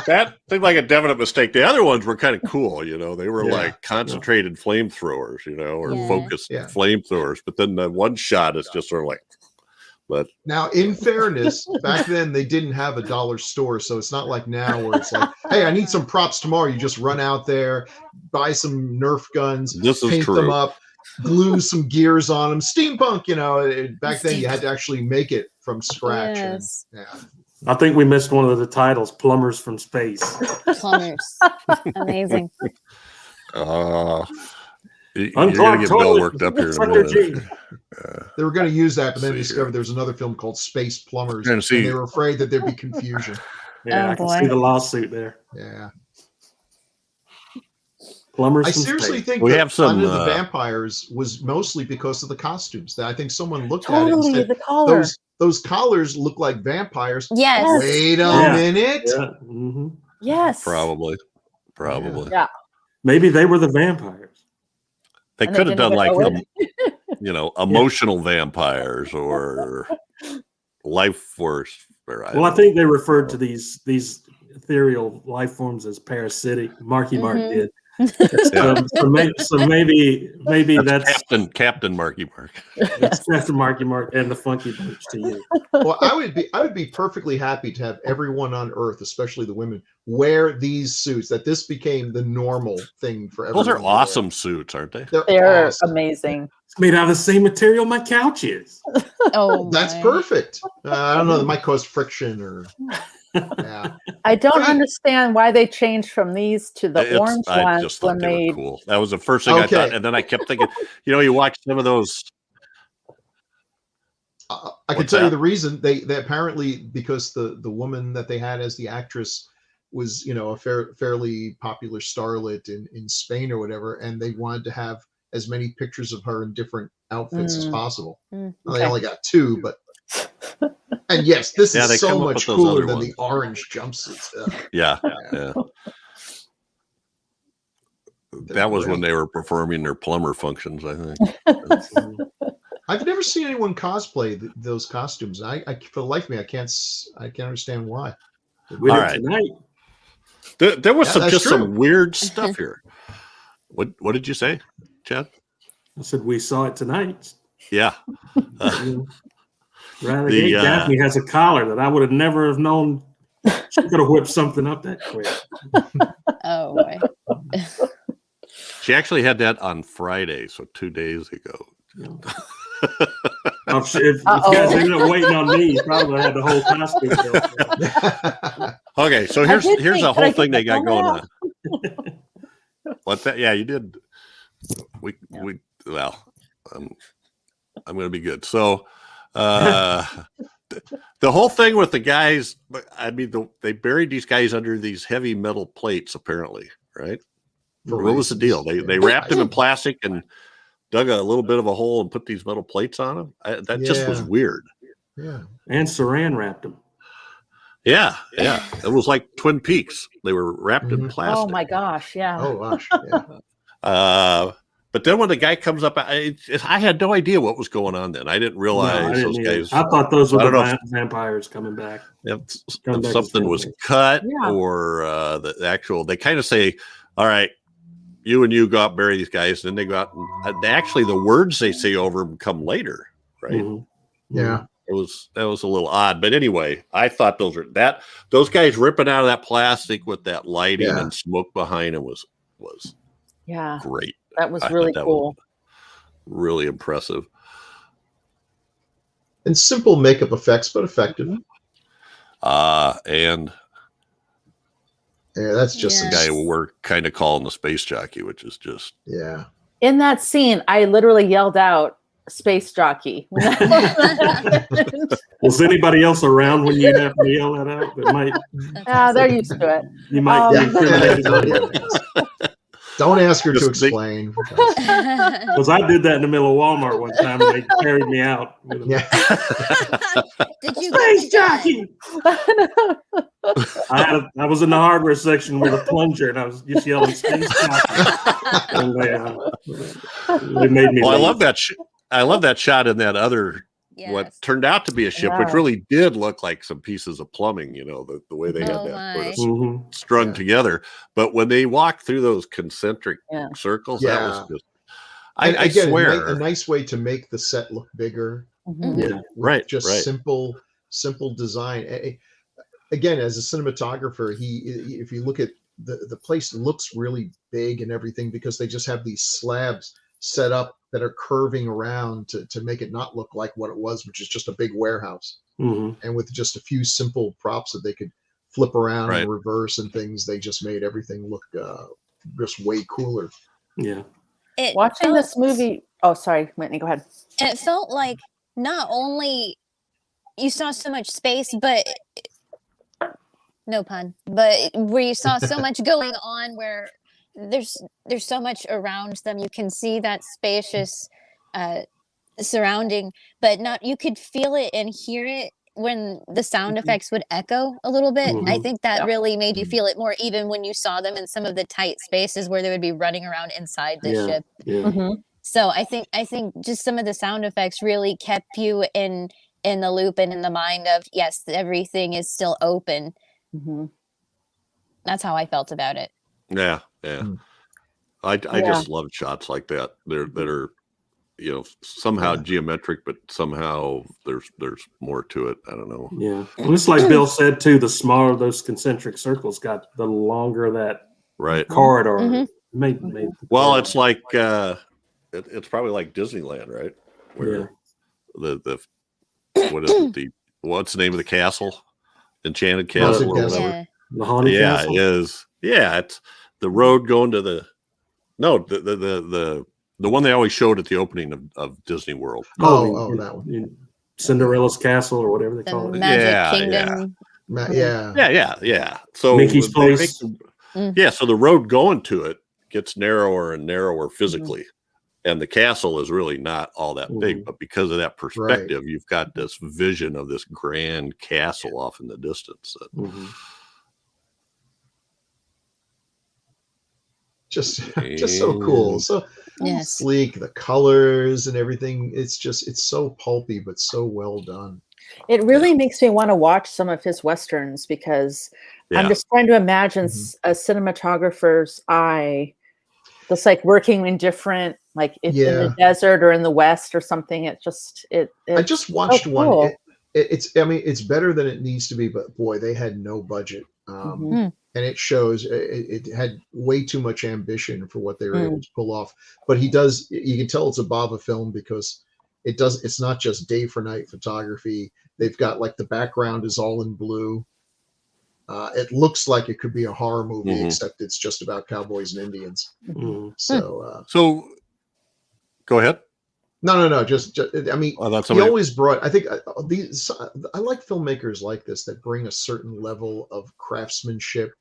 That seemed like a definite mistake. The other ones were kind of cool, They were like concentrated flamethrowers, or focused flamethrowers. But then the one shot is just sort of like. But now, in fairness, back then they didn't have a dollar store, so it's not like now where it's like, hey, I need some props tomorrow. You just run out there, buy some Nerf guns, paint them up, glue some gears on them, steampunk. Back then you had to actually make it from scratch. Yes. I think we missed one of the titles, Plumbers from Space. Plumbers. Amazing. You're going to get Bill worked up here in a minute. They were going to use that, but then discovered there's another film called Space Plumbers, and they were afraid that there'd be confusion. Yeah, I can see the lawsuit there. Yeah. Plumbers. I seriously think we that have some Planet of the Vampires was mostly because of the costumes. That I think someone looked at it and said, the collar. those collars look like vampires. Yes. Wait a minute. Yeah. Mm-hmm. Yes. Probably. Yeah. Maybe they were the vampires. They could have done like emotional vampires or life force. I think they referred to these ethereal life forms as parasitic. Marky Mark did. maybe that's Captain Marky Mark. that's Captain Marky Mark and the Funky Bunch to you. Well, I would be perfectly happy to have everyone on Earth, especially the women, wear these suits. That this became the normal thing for everyone. Those are to wear. awesome suits, aren't they? They're awesome. amazing. It's made out of the same material my couch is. Oh, That's my. perfect. I don't know. It might cause friction or. Yeah. I don't I mean- understand why they changed from these to the orange I ones just thought when they they. were cool. That was the first thing I Okay. thought, and then I kept thinking, you watch some of those. I can What's tell you that? the reason they apparently, because the woman that they had as the actress was a fairly popular starlet in Spain or whatever, and they wanted to have as many pictures of her in different outfits as possible. Mm. Well, they only got 2, but and yes, this Yeah, they is so come up much with those cooler other than ones. the orange jumpsuits. Ugh. Yeah. That was when they were performing their plumber functions, I think. I've never seen anyone cosplay those costumes. I for the life of me, I can't understand why. We All did right. tonight. There was Yeah, that's true. some weird stuff here. What did you say, Chad? I said we saw it tonight. Yeah. Right out of the gate, Daphne has a collar that I would have never have known. She could have whipped something up that quick. Oh, boy. She actually had that on Friday, so 2 days ago. If you guys ended up waiting on me, you probably had the whole costume built. Okay, so I did here's think, the did whole I thing get they got the going helmet on. What's that? Yeah, you did. Well, I'm going to be good. So, the whole thing with the guys, I mean, they buried these guys under these heavy metal plates, apparently, right? For What was the deal? reasons. They wrapped them in plastic and dug a little bit of a hole and put these metal plates on them. That just was Yeah. weird. Yeah. And Saran wrapped them. Yeah. It was like Twin Peaks. They were wrapped in Mhm. plastic. Oh my gosh! Yeah. Oh gosh. Yeah. But then when the guy comes up, I had no idea what was going on then. I didn't No, realize I didn't those either. guys. I thought those were I don't know the vampires coming back. If Come back something as was vampires. cut Yeah. or the actual, they kind of say, all right, you and you go out and bury these guys. Then they go out and actually the words they say over them come later, right? Mhm. Yeah. That was a little odd, but anyway, I thought those guys ripping out of that plastic with that lighting Yeah. and smoke behind them was Yeah. great. That was I thought really that cool. was really impressive. And simple makeup effects, but effective. And Yeah, that's just the Yes. guy we're kind of calling the space jockey, which is just yeah. In that scene, I literally yelled out "space jockey." When that happened. Was anybody else around when you happened to yell that out? That might They're used to it. you might be Yeah. incriminated. Don't ask her to Just think- explain. Because I did that in the middle of Walmart one time and they carried me out. Yeah. Did you Space jockey! I was in the hardware section with a plunger and I was just yelling space jockey. And they made me Well, I leave. love that. I love that shot in that other what Yes. turned out to be a ship, which Yeah. really did look like some pieces of plumbing. The way they had Oh, that sort my. of Mhm. strung Yeah. together. But when they walked through those concentric Yeah. circles, Yeah. that was just. And I again, swear, a nice way to make the set look bigger. Mhm. Yeah. with Right, just right. simple design. Again, as a cinematographer, if you look at the place looks really big and everything because they just have these slabs set up that are curving around to make it not look like what it was, which is just a big warehouse. Mhm. And with just a few simple props that they could flip around Right. and reverse and things, they just made everything look just way cooler. Yeah. It Watching felt- this movie. Oh, sorry, Whitney. Go ahead. It felt like not only you saw so much space, but no pun, but where you saw so much going on, where there's so much around them. You can see that spacious surrounding, but not you could feel it and hear it when the sound effects would echo a little bit. I Mhm. think that Yeah. really made you feel it more, even when you saw them in some of the tight spaces where they would be running around inside the Yeah. ship. Yeah. Mhm. So I think just some of the sound effects really kept you in the loop and in the mind of, yes, everything is still open. Mhm. That's how I felt about it. yeah. Mm. I Yeah. just love shots like that. That are, somehow geometric, but somehow there's more to it. I don't know. Yeah. And it's like Bill said too, the smaller those concentric circles got, the longer that Right. corridor Mhm. made Well, corridor. it's like it's probably like Disneyland, right? Where the what is it, what's the name of the castle? Enchanted Castle or Castle. whatever. Yeah. the haunted Yeah, castle. it is. Yeah, it's the road going to the one they always showed at the opening of Disney World. Oh, that one. Cinderella's castle or whatever they The call it. Magic Yeah, Kingdom. Yeah. So Mickey's they make Place. so the road going to it gets narrower and narrower physically. And the castle is really not all that big, but because of that perspective, you've got this vision of this grand castle off in the distance. Just so cool. So Yes. sleek, the colors and everything. It's so pulpy, but so well done. It really makes me want to watch some of his westerns because I'm just trying to imagine a cinematographer's eye, just like working in different, like in the desert or in the West or something. I just watched so one. cool. It's better than it needs to be, but boy, they had no budget. And it shows. It had way too much ambition for what they were able to pull off. But you can tell it's a Bava film because it's not just day for night photography. They've got like the background is all in blue. It looks like it could be a horror movie, except it's just about cowboys and Indians. So go ahead. No. Just I mean, he always brought. I think I like filmmakers like this that bring a certain level of craftsmanship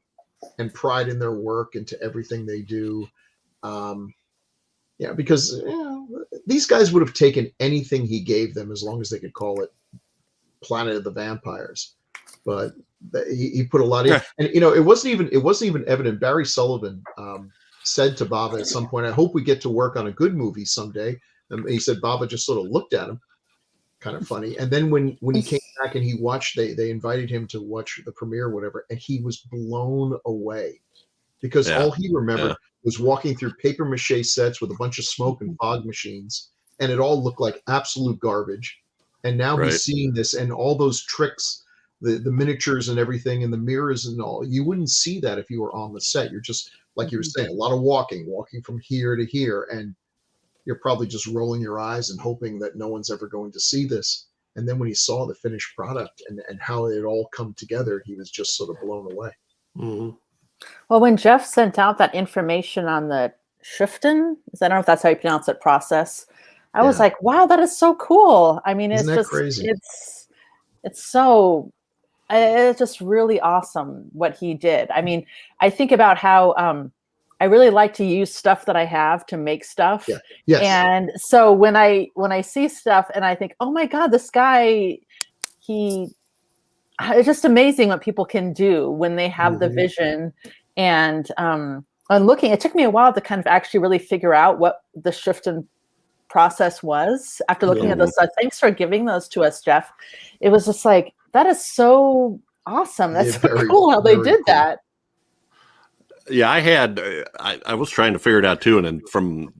and pride in their work into everything they do. Because these guys would have taken anything he gave them as long as they could call it Planet of the Vampires. But he put a lot in, and it wasn't even evident. Barry Sullivan said to Bava at some point, "I hope we get to work on a good movie someday." And he said Bava just sort of looked at him, kind of funny. And then when he came back and he watched, they invited him to watch the premiere or whatever, and he was blown away because all he remembered was walking through paper mache sets with a bunch of smoke and fog machines, and it all looked like absolute garbage. And now he's seeing this and all those tricks, the miniatures and everything, and the mirrors and all. You wouldn't see that if you were on the set. You're just, like you were saying, a lot of walking from here to here, and you're probably just rolling your eyes and hoping that no one's ever going to see this. And then when he saw the finished product and how it all come together, he was just sort of blown away. Well, when Jeff sent out that information on the Schriften, I don't know if that's how you pronounce it, process, I was like, wow, that is so cool. I mean, Isn't that crazy? It's just really awesome what he did. I mean, I think about how I really like to use stuff that I have to make stuff. Yeah. Yes. And so when I see stuff and I think, oh my God, this guy, it's just amazing what people can do when they have the vision. And looking, it took me a while to kind of actually really figure out what the Schriften process was after looking at those. Thanks for giving those to us, Jeff. It was just like, that is so awesome. That's so cool how they did that. Yeah, I was trying to figure it out too. And then from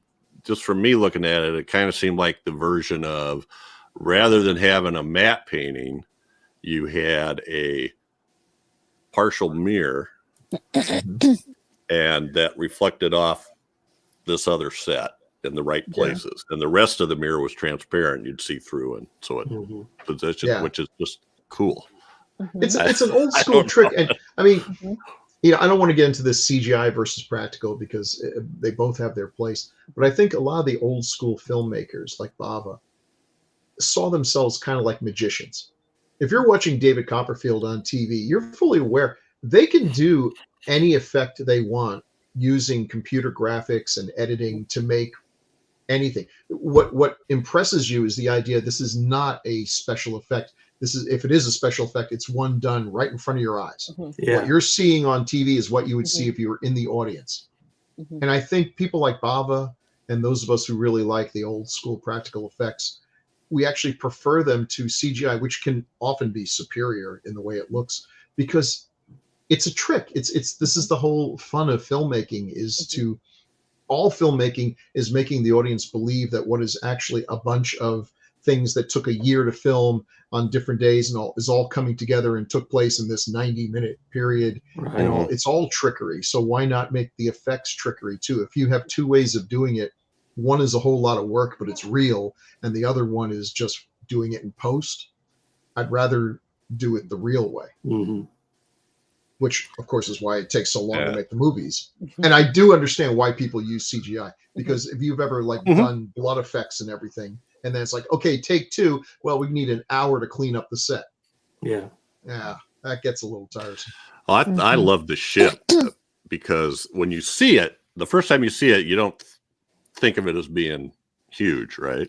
me looking at it, it kind of seemed like the version of, rather than having a matte painting, you had a partial mirror and that reflected off this other set in the right places. And the rest of the mirror was transparent. You'd see through. And so it positioned, which is just cool. It's an old school trick. And I mean, I don't want to get into this CGI versus practical because they both have their place. But I think a lot of the old school filmmakers like Bava saw themselves kind of like magicians. If you're watching David Copperfield on TV, you're fully aware they can do any effect they want using computer graphics and editing to make anything. What impresses you is the idea this is not a special effect. If it is a special effect, it's one done right in front of your eyes. What you're seeing on TV is what you would see if you were in the audience. And I think people like Bava and those of us who really like the old school practical effects, we actually prefer them to CGI, which can often be superior in the way it looks, because it's a trick. This is the whole fun of filmmaking, is to all filmmaking is making the audience believe that what is actually a bunch of things that took a year to film on different days and all is all coming together and took place in this 90-minute period. Right. And all, it's all trickery. So why not make the effects trickery too? If you have two ways of doing it, one is a whole lot of work, but it's real, and the other one is just doing it in post, I'd rather do it the real way. Mm-hmm. Which, of course, is why it takes so long to make the movies. And I do understand why people use CGI, because if you've ever done blood effects and everything, and then it's like, okay, take two. Well, we need an hour to clean up the set. Yeah. Yeah, that gets a little tiresome. I love the ship because when you see it, the first time you see it, you don't think of it as being huge, right?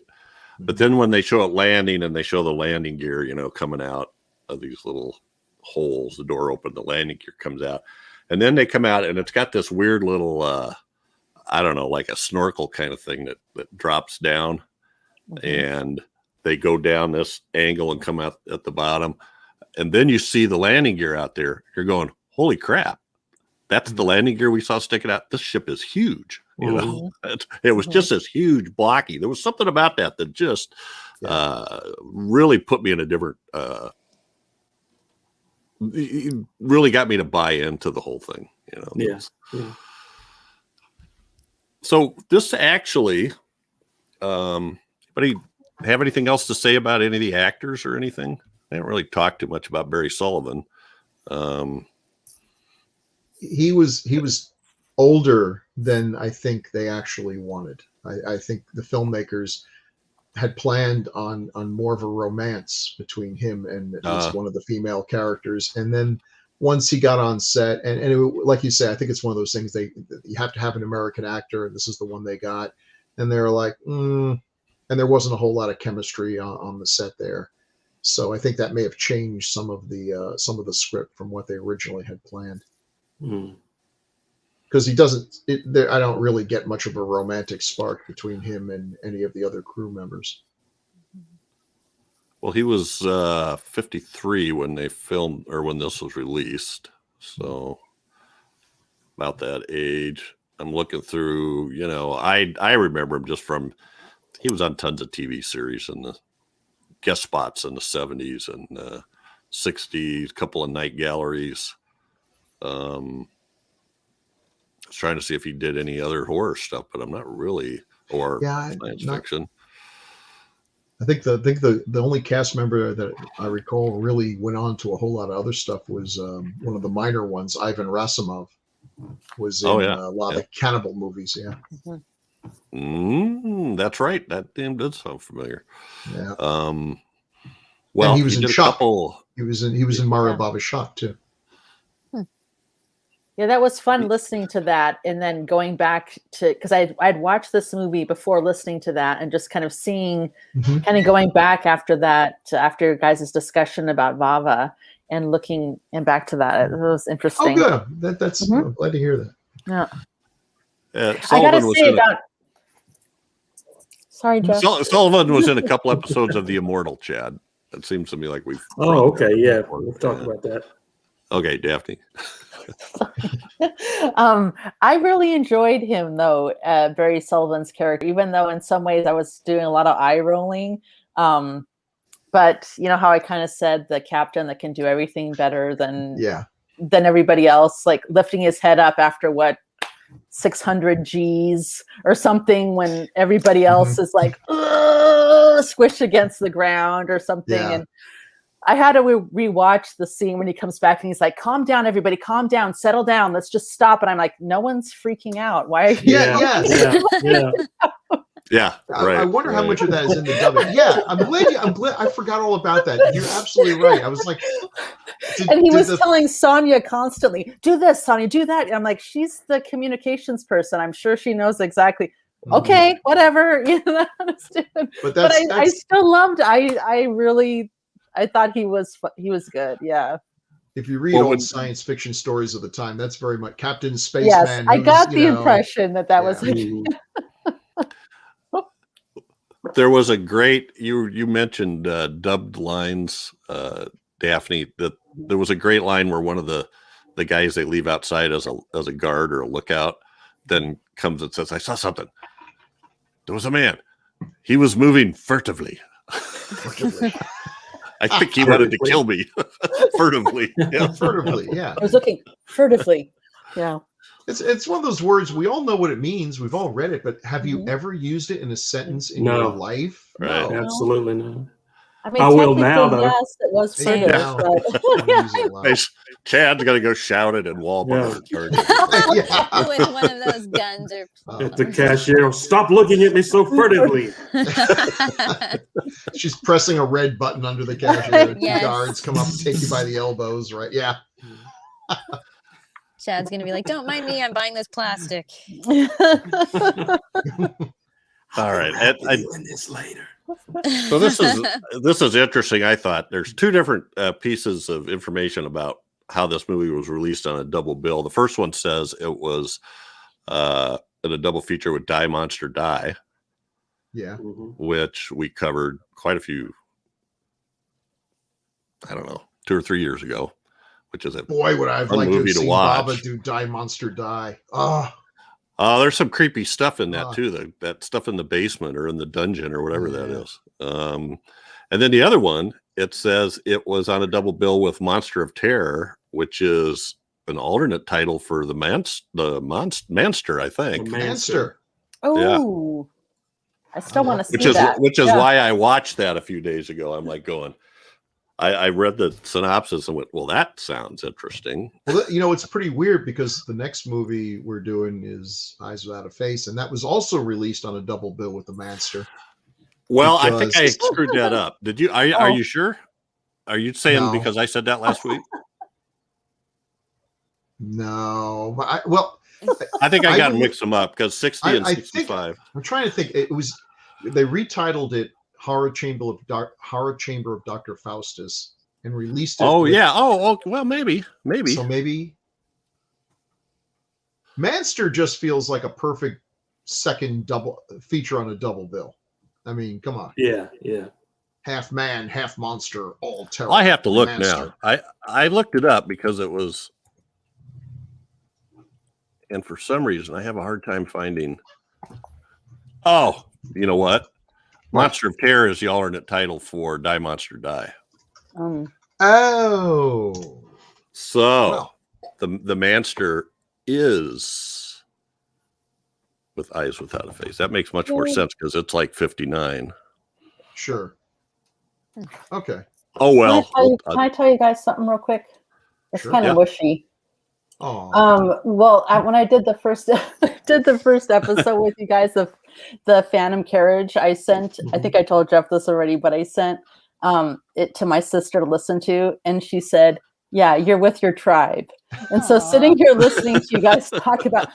But then when they show it landing and they show the landing gear, coming out of these little holes, the door open, the landing gear comes out, and then they come out and it's got this weird little I don't know, like a snorkel kind of thing that drops down, and they go down this angle and come out at the bottom, and then you see the landing gear out there. You're going, holy crap, that's the landing gear we saw sticking out. This ship is huge. It was just this huge blocky. There was something about that just really put me in a different it really got me to buy into the whole thing, Yes. Yeah. So this actually, anybody have anything else to say about any of the actors or anything? I didn't really talk too much about Barry Sullivan. He was older than I think they actually wanted. I think the filmmakers had planned on more of a romance between him and at least one of the female characters. And then once he got on set, and it, like you say, I think it's one of those things you have to have an American actor, and this is the one they got. And they were like, and there wasn't a whole lot of chemistry on the set there. So I think that may have changed some of the script from what they originally had planned. Because he doesn't, I don't really get much of a romantic spark between him and any of the other crew members. Well, he was 53 when they filmed, or when this was released. So about that age. I'm looking through, I remember him just from, he was on tons of TV series and the guest spots in the 70s and 60s, couple of night galleries. I was trying to see if he did any other horror stuff, but I'm not really, or science fiction. I think the only cast member that I recall really went on to a whole lot of other stuff was one of the minor ones, Ivan Rasimov, was in a lot of cannibal movies. Yeah. That's right. That name does sound familiar. Yeah. Well, and he was in Shock. He was in Mario Bava's Shock too. Yeah, that was fun listening to that, and then going back to, because I'd watched this movie before listening to that, and just kind of seeing, kind of going back after that, after your guys' discussion about Bava, and looking and back to that. It was interesting. Oh, good. That's I'm glad to hear that. Yeah. I gotta say about. Sorry, Jeff. Sullivan was in a couple episodes of The Immortal, Chad. It seems to me like we've. Oh, okay. Yeah, we'll talk about that. Okay, Daphne. I really enjoyed him, though, Barry Sullivan's character, even though in some ways I was doing a lot of eye rolling. But you know how I kind of said the captain that can do everything better than everybody else, like lifting his head up after 600 G's or something, when everybody else is like squished against the ground or something. And I had to rewatch the scene when he comes back and he's like, calm down, everybody, calm down, settle down, let's just stop. And I'm like, no one's freaking out. Why are you? Yeah, right. I wonder how much of that is in the dubbing. Yeah, I'm glad. I forgot all about that. You're absolutely right. I was like, and he was telling Sonia constantly, do this, Sonia, do that. And I'm like, she's the communications person. I'm sure she knows exactly. Okay, whatever. But I still loved. I thought he was good. Yeah. If you read old science fiction stories of the time, that's very much Captain Spaceman. Yes, I got the impression that was like. There was a great, you mentioned dubbed lines, Daphne, that there was a great line where one of the guys they leave outside as a guard or a lookout then comes and says, I saw something. There was a man. He was moving furtively. I think he wanted to kill me furtively. Yeah. Furtively, yeah. I was looking furtively. Yeah. It's one of those words we all know what it means. We've all read it, but have you ever used it in a sentence in your life? Right. No. Absolutely not. I mean, I will now, though. yes, it was Hey, furtive, now. but I use it a lot. Hey, Chad's gonna go shout it in Walmart. Yeah. With one of those guns or At the cashier, stop looking at me so furtively. She's pressing a red button under the cashier. Yes. Guards come up and take you by the elbows, right? Yeah. Chad's gonna be like, "Don't mind me. I'm buying this plastic." All right. I'll be doing this later. So this is interesting. I thought there's two different pieces of information about how this movie was released on a double bill. The first one says it was in a double feature with Die Monster Die, Yeah. which we covered quite a few, I don't know, 2 or 3 years ago, which is a Boy, would I've fun liked to movie have to seen watch. Bava do Die Monster Die. Oh, there's some creepy stuff in that too. That stuff in the basement or in the dungeon or whatever that is. And then the other one, it says it was on a double bill with Monster of Terror, which is an alternate title for the Manster, I think. Manster. oh, I still want to see that. Which is Yeah. why I watched that a few days ago. I'm like going, I read the synopsis and went, well, that sounds interesting. Well, it's pretty weird because the next movie we're doing is Eyes Without a Face, and that was also released on a double bill with the Manster. Well, I think I Because- screwed that up. Did you? Are you sure? Are you saying No. because I said that last week? No, but I think I I got to believe- mix them up because 60 and I think- 65. I'm trying to think. It was they retitled it Horror Chamber of Dr. Faustus and released it. Oh with- yeah. Oh, well, maybe. So maybe Manster just feels like a perfect second double feature on a double bill. I mean, come on, Yeah. half man, half monster, all terror. Well, I have to look Manster. now. I looked it up because it was, and for some reason I have a hard time finding. Oh, you know what? Monster of Terror is the alternate title for Die Monster Die. Oh, So Well. the Manster is with Eyes Without a Face. That makes much more sense because it's like 59. sure. Okay. Oh well. Can I tell you guys something real quick? It's Sure. kind of Yeah. mushy. Oh, Well, when I did the first episode with you guys of the Phantom Carriage, I sent. I think I told Jeff this already, but I sent it to my sister to listen to, and she said, "Yeah, you're with your tribe." And so, sitting here listening to you guys talk about,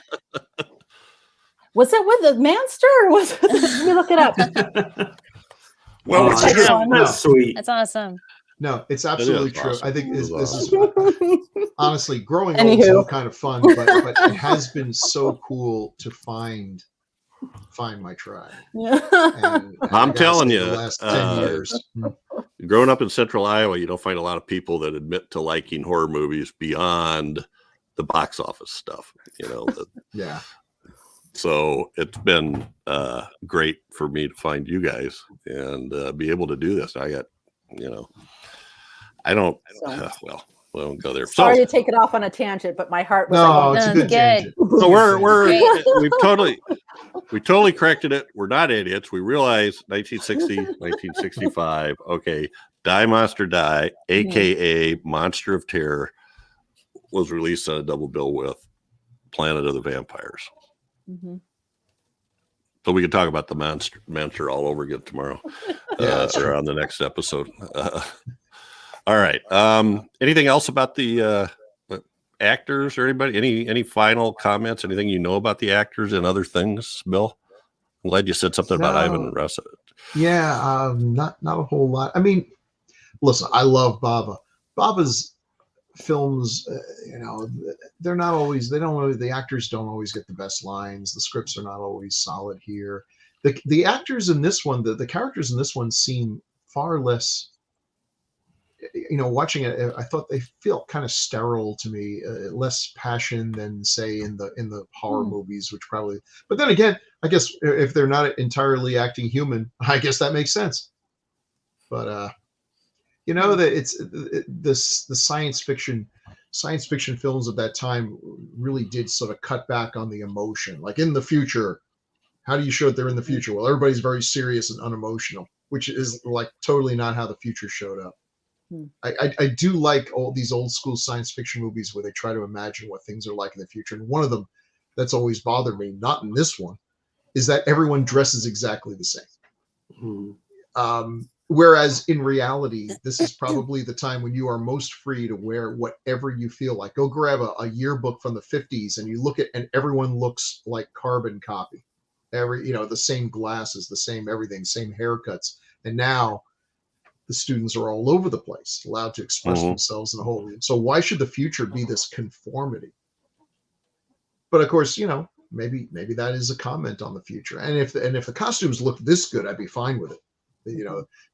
was it with the Manster or was it? Let me look it up. Well, Oh, it's- that's sweet. That's awesome. no, it's absolutely true. awesome. I think It is this is awesome. honestly growing old is Anywho. all kind of fun, but it has been so cool to find my tribe. Yeah. And I I'm gotta telling say, you, the last 10 years. growing up in Central Iowa, you don't find a lot of people that admit to liking horror movies beyond the box office stuff. Yeah. So it's been great for me to find you guys and be able to do this. I got, I don't. Well, we won't go there. Sorry So, to take it off on a tangent, but my heart was No, like, it's a No, good it's good. tangent. so we're Great. we totally corrected it. We're not idiots. We realize 1960, 1965. Okay, Die Monster Die, aka Monster of Terror, was released on a double bill with Planet of the Vampires. Mhm. So we can talk about the monster all over again tomorrow, or on the next episode. All right. Anything else about the actors or anybody? Any final comments? Anything you know about the actors and other things, Bill? I'm glad you said something about No. Ivan and Russ. Yeah, not a whole lot. I mean, listen, I love Bava. Bava's films, they're not always. The actors don't always get the best lines. The scripts are not always solid here. The actors in this one, the characters in this one seem far less watching it, I thought they felt kind of sterile to me, less passion than say in the horror movies, which probably. But then again, I guess if they're not entirely acting human, I guess that makes sense. But that it's the science fiction films of that time really did sort of cut back on the emotion. Like in the future, how do you show that they're in the future? Well, everybody's very serious and unemotional, which is like totally not how the future showed up. I do like all these old school science fiction movies where they try to imagine what things are like in the future. And one of them that's always bothered me, not in this one, is that everyone dresses exactly the same. Whereas in reality, this is probably the time when you are most free to wear whatever you feel like. Go grab a yearbook from the 50s and you look at, and everyone looks like carbon copy. The same glasses, the same everything, same haircuts. And now the students are all over the place, allowed to express themselves in the whole. So why should the future be this conformity? But of course, maybe that is a comment on the future. And if the costumes look this good, I'd be fine with it.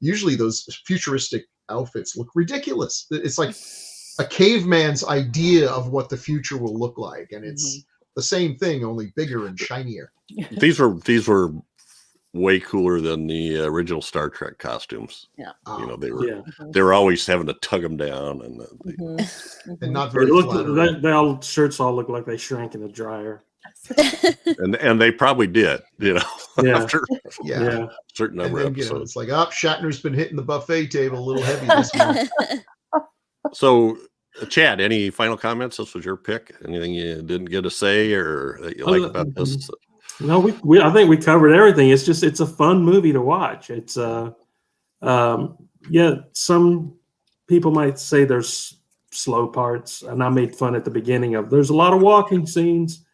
Usually those futuristic outfits look ridiculous. It's like a caveman's idea of what the future will look like, and it's the same thing, only bigger and shinier. These were way cooler than the original Star Trek costumes. Yeah, they were always having to tug them down, and not very. They all shirts all look like they shrank in the dryer. and they probably did, after a certain number of episodes. It's like, Shatner's been hitting the buffet table a little heavy this month. So, Chad, any final comments? This was your pick. Anything you didn't get to say or that you like about this? No, I think we covered everything. It's a fun movie to watch. It's some people might say there's slow parts, and I made fun at the beginning of there's a lot of walking scenes.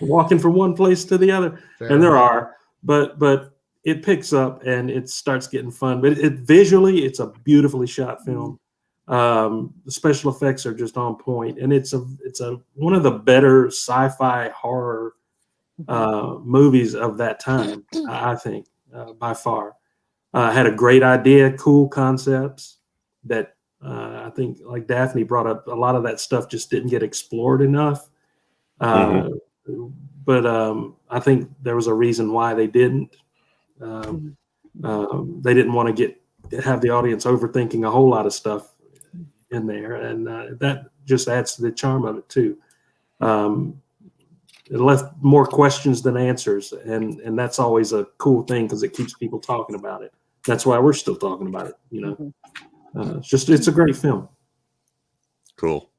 Walking from one place to the other. There are, but it picks up and it starts getting fun. But visually, it's a beautifully shot film. The special effects are just on point, and it's one of the better sci-fi horror movies of that time. I think by far had a great idea, cool concepts that I think, like Daphne brought up, a lot of that stuff just didn't get explored enough. But I think there was a reason why they didn't. They didn't want to have the audience overthinking a whole lot of stuff in there, and that just adds to the charm of it too. It left more questions than answers, and that's always a cool thing because it keeps people talking about it. That's why we're still talking about it. It's a great film. Cool.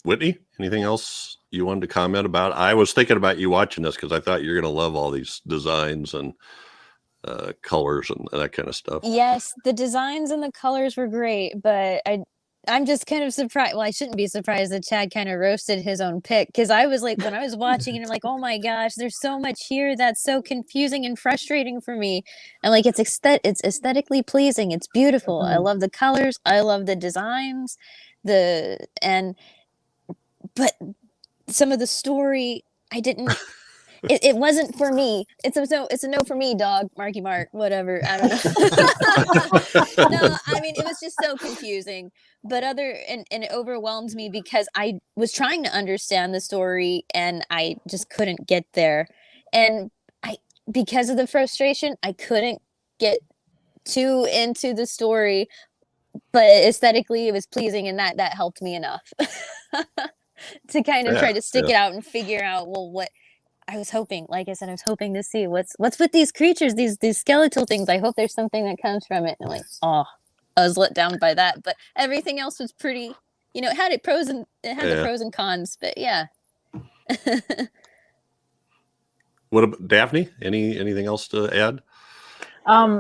Whitney, anything else you wanted to comment about? I was thinking about you watching this because I thought you're going to love all these designs and colors and that kind of stuff. Yes, the designs and the colors were great, but I'm just kind of surprised. Well, I shouldn't be surprised that Chad kind of roasted his own pick, because I was like, when I was watching it, I'm like, oh my gosh, there's so much here that's so confusing and frustrating for me. And like, it's aesthetically pleasing. It's beautiful. I love the colors. I love the designs. But some of the story, I didn't. It wasn't for me. It's a no for me, dog. Marky Mark, whatever. I don't know. No, I mean, it was just so confusing. But and it overwhelmed me because I was trying to understand the story and I just couldn't get there. And because of the frustration, I couldn't get too into the story. But aesthetically, it was pleasing, and that helped me enough to kind of try to stick it out and figure out, well, what I was hoping. Like I said, I was hoping to see what's with these creatures, these skeletal things. I hope there's something that comes from it. And like, I was let down by that. But everything else was pretty. It had the pros and cons. But yeah. What about Daphne? Anything else to add? I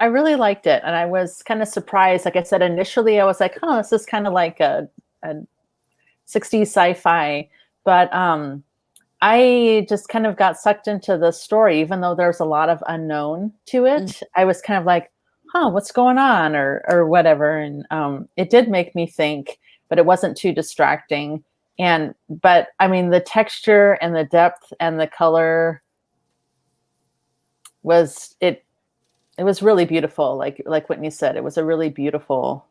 really liked it, and I was kind of surprised. Like I said, initially I was like, this is kind of like a 60s sci-fi, but I just kind of got sucked into the story, even though there's a lot of unknown to it. I was kind of like, what's going on or whatever. And it did make me think, but it wasn't too distracting. But I mean, the texture and the depth and the color It was really beautiful. Like Whitney said, it was a really beautiful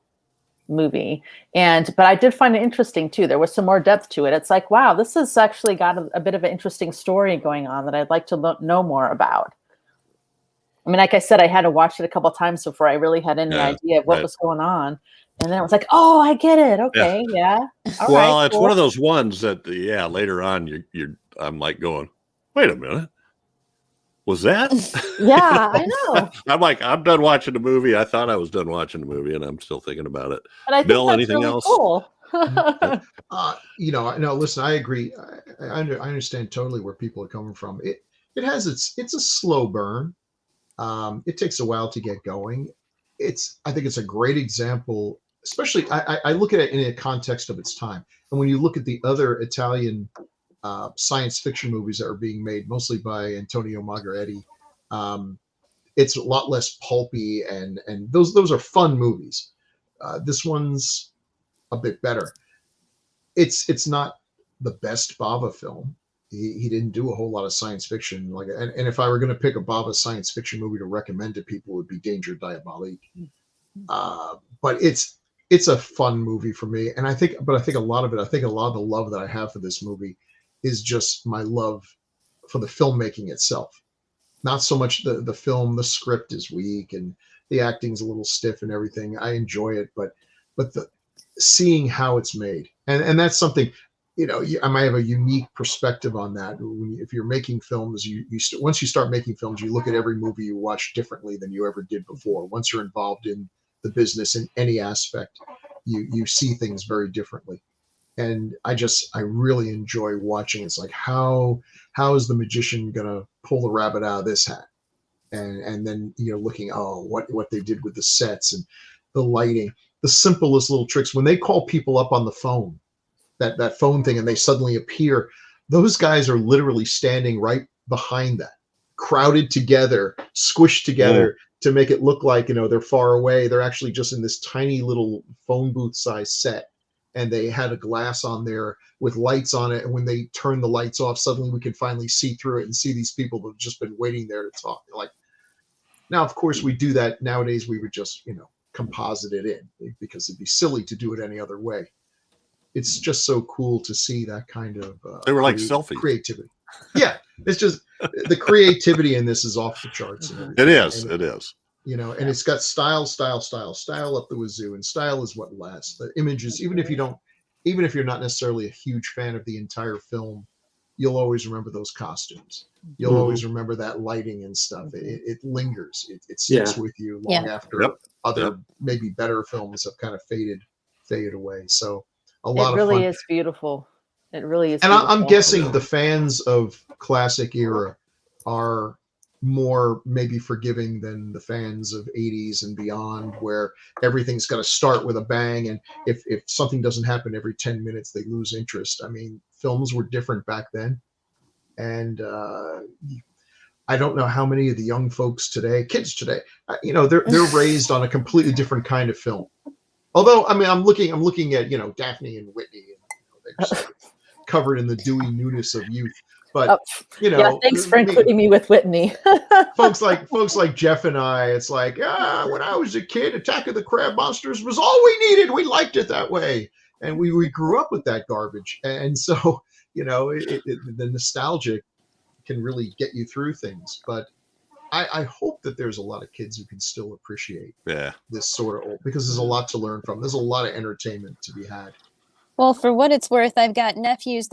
movie. But I did find it interesting too. There was some more depth to it. It's like, wow, this has actually got a bit of an interesting story going on that I'd like to know more about. I mean, like I said, I had to watch it a couple of times before I really had any idea of what was going on. And then I was like, oh, I get it. Okay, yeah. All well, right, it's one of those ones that, later on, I'm like going, wait a minute. Was that? Yeah, I know. I'm like, I'm done watching the movie. I thought I was done watching the movie, and I'm still thinking about it. But I think Bill, that's anything really else? cool. No, listen, I agree. I understand totally where people are coming from. It's a slow burn. It takes a while to get going. I think it's a great example, especially I look at it in a context of its time. And when you look at the other Italian science fiction movies that are being made, mostly by Antonio Margheriti, it's a lot less pulpy, and those are fun movies. This one's a bit better. It's not the best Bava film. He didn't do a whole lot of science fiction. And if I were going to pick a Bava science fiction movie to recommend to people, it would be Danger Diabolique. But it's a fun movie for me, and I think a lot of the love that I have for this movie is just my love for the filmmaking itself. Not so much the film. The script is weak and the acting's a little stiff and everything. I enjoy it, but the seeing how it's made, and that's something, I might have a unique perspective on that. If you're making films, once you start making films, you look at every movie you watch differently than you ever did before. Once you're involved in the business in any aspect, you see things very differently. And I really enjoy watching. It's like, how is the magician gonna pull the rabbit out of this hat? And then looking, what they did with the sets and the lighting, the simplest little tricks. When they call people up on the phone, that phone thing, and they suddenly appear, those guys are literally standing right behind that, crowded together, squished together to make it look like they're far away. They're actually just in this tiny little phone booth size set, and they had a glass on there with lights on it, and when they turn the lights off, suddenly we can finally see through it and see these people that have just been waiting there to talk. Like, now of course we do that nowadays. We would just composite it in, because it'd be silly to do it any other way. It's just so cool to see that kind of they were like selfies. Creativity. Yeah, it's just the creativity in this is off the charts. It is. And and it's got style up the wazoo, and style is what lasts. The images, even if you're not necessarily a huge fan of the entire film, you'll always remember those costumes. You'll always remember that lighting and stuff. It lingers. It sticks with you long after other maybe better films have kind of faded away. So a lot of fun. It really is beautiful. It really is. And beautiful. I'm guessing the fans of classic era are more maybe forgiving than the fans of 80s and beyond, where everything's got to start with a bang, and if something doesn't happen every 10 minutes, they lose interest. I mean, films were different back then, and I don't know how many of the young folks today, kids today, they're raised on a completely different kind of film. Although, I mean, I'm looking at Daphne and Whitney, and they're sort of covered in the dewy newness of youth. But thanks for including me with Whitney. folks like Jeff and I, it's like, when I was a kid, Attack of the Crab Monsters was all we needed. We liked it that way, and we grew up with that garbage. And so the nostalgia can really get you through things. But I hope that there's a lot of kids who can still appreciate this sort of old, because there's a lot to learn from. There's a lot of entertainment to be had. Well, for what it's worth, I've got nephews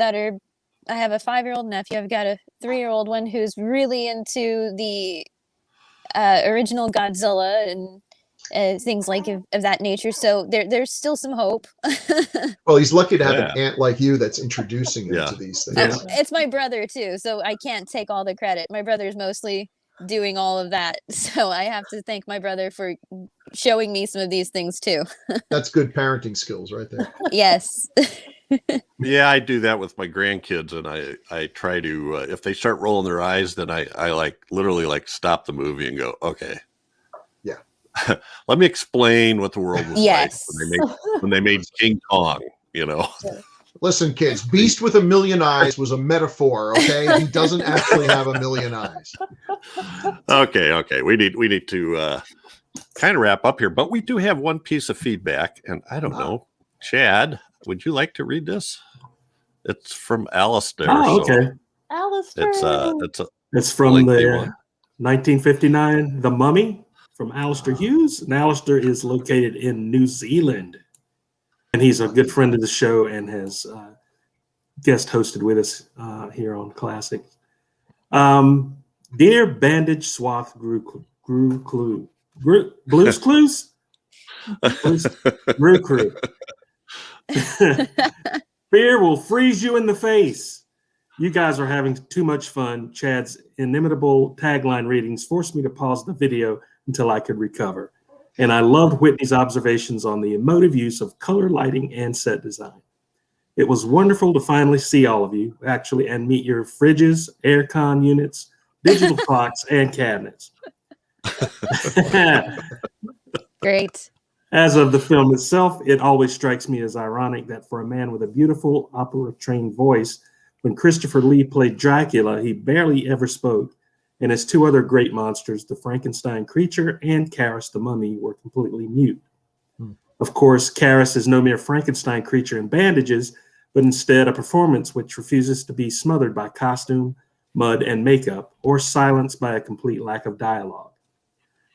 I have a 5-year-old nephew. I've got a 3-year-old one who's really into the original Godzilla and things like of that nature. So there's still some hope. Well, he's lucky to have an aunt like you that's introducing him to these things. It's my brother too, so I can't take all the credit. My brother's mostly doing all of that, so I have to thank my brother for showing me some of these things too. That's good parenting skills right there. Yes. Yeah, I do that with my grandkids, and I try to if they start rolling their eyes, then I literally stop the movie and go, okay, let me explain what the world was like when they made King Kong. Listen, kids, Beast with a Million Eyes was a metaphor, okay? He doesn't actually have a million eyes. Okay. We need to kind of wrap up here, but we do have one piece of feedback, and I don't know. Chad, would you like to read this? It's from Alistair. Oh, okay. Alistair. It's from lengthy the one. 1959 The Mummy from Alistair Hughes. And Alistair is located in New Zealand. And he's a good friend of the show and has guest hosted with us here on Classic. Dear Bandage Swath Grue-Crew. Blues Clues? Grue-Crew. Fear will freeze you in the face. You guys are having too much fun. Chad's inimitable tagline readings forced me to pause the video until I could recover. And I loved Whitney's observations on the emotive use of color lighting and set design. It was wonderful to finally see all of you, actually, and meet your fridges, aircon units, digital clocks, and cabinets. Great. As of the film itself, it always strikes me as ironic that for a man with a beautiful opera-trained voice, when Christopher Lee played Dracula, he barely ever spoke, and his two other great monsters, the Frankenstein creature and Karras the mummy, were completely mute. Of course, Karras is no mere Frankenstein creature in bandages, but instead a performance which refuses to be smothered by costume, mud, and makeup, or silenced by a complete lack of dialogue.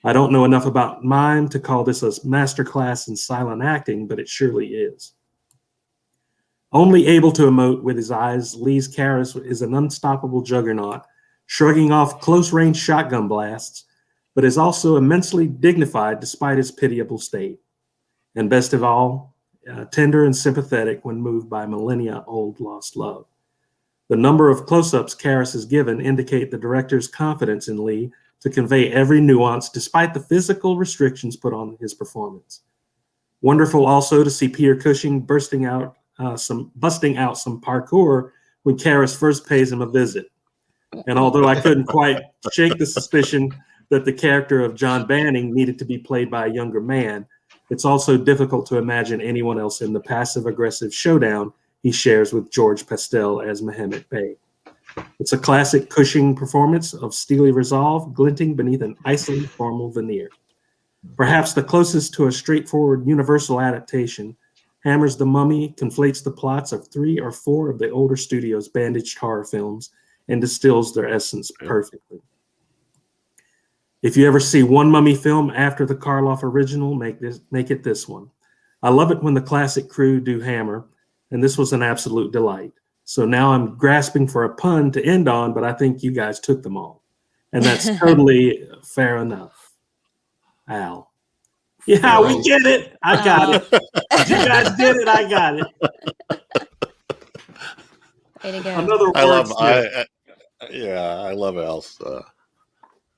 I don't know enough about mime to call this a masterclass in silent acting, but it surely is. Only able to emote with his eyes, Lee's Karras is an unstoppable juggernaut, shrugging off close-range shotgun blasts, but is also immensely dignified despite his pitiable state. And best of all, tender and sympathetic when moved by millennia-old lost love. The number of close-ups Karras is given indicate the director's confidence in Lee to convey every nuance despite the physical restrictions put on his performance. Wonderful also to see Peter Cushing busting out some parkour when Karras first pays him a visit. And although I couldn't quite shake the suspicion that the character of John Banning needed to be played by a younger man, it's also difficult to imagine anyone else in the passive-aggressive showdown he shares with George Pastel as Mehmet Bey. It's a classic Cushing performance of steely resolve, glinting beneath an icy formal veneer. Perhaps the closest to a straightforward universal adaptation, Hammer's The Mummy conflates the plots of 3 or 4 of the older studio's bandaged horror films and distills their essence perfectly. If you ever see one Mummy film after the Karloff original, make it this one. I love it when the classic crew do Hammer, and this was an absolute delight. So now I'm grasping for a pun to end on, but I think you guys took them all. And that's totally fair enough. Al. Yeah, we get it. I got it. You guys did it. I got it. Way to go. Another I love Al's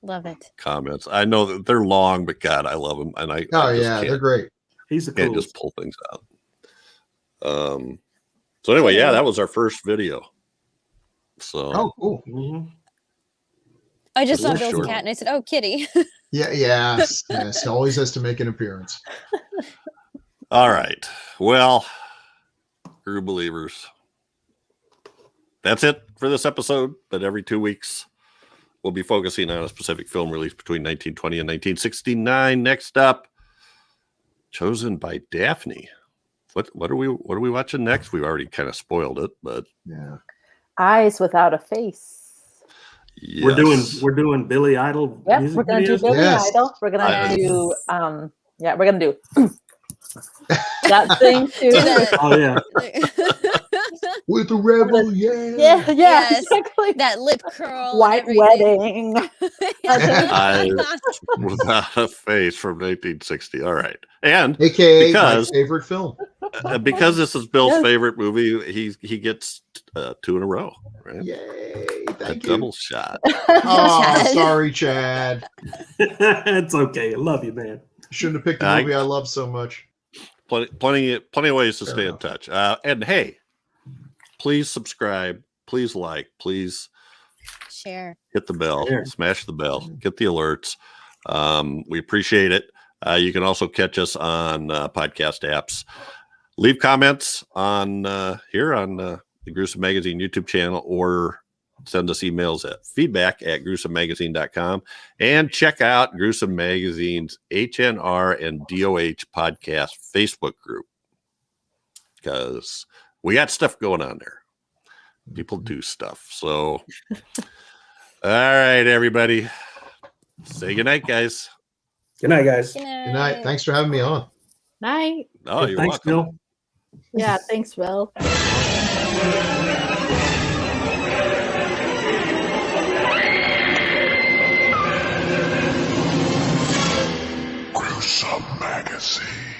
Love it. comments. I know that they're long, but God, I love them. And I They're great. He's a can't cool. just pull things out. So anyway, yeah, that was our first video. So Cool. Mm-hmm. I just It saw is Bill's short. cat and I said, "Oh, kitty." Yes. Always has to make an appearance. all right. Well, Grue believers. That's it for this episode, but every 2 weeks we'll be focusing on a specific film released between 1920 and 1969. Next up, chosen by Daphne. What are we watching next? We've already kind of spoiled it, but Yeah. Eyes Without a Face. yes. We're doing Billy Idol. Yep, music we're gonna do videos? Billy Yes. Idol. We're gonna I- do we're gonna do that thing too. Oh yeah. With the rebel, Yeah, Yes. exactly. That lip curl. and White everything. Wedding. Eyes Without a Face from 1960. All right. And AKA Because- my favorite film. because this is Bill's Yes. favorite movie, he gets 2 in a row, right? Yay. A Thank you. double shot. Oh, Chad. sorry, Chad. It's okay. I love you, man. Shouldn't have picked the I- movie I love so much. Plenty of ways to Fair stay in enough. touch. And hey, please subscribe, please like, please Share. hit the bell, Sure. smash the bell, get the alerts. We appreciate it. You can also catch us on podcast apps leave comments on here on the Gruesome Magazine YouTube channel, or send us emails at feedback@gruesomemagazine.com, and check out Gruesome Magazine's HNR and DOH podcast Facebook group, because we got stuff going on there. People do stuff. So, all right, everybody. Say goodnight, guys. Good night, guys. Good Good night. Thanks for having me on. Night. Oh, you're Thanks, welcome. Bill. Yeah, thanks, Will. Gruesome Magazine.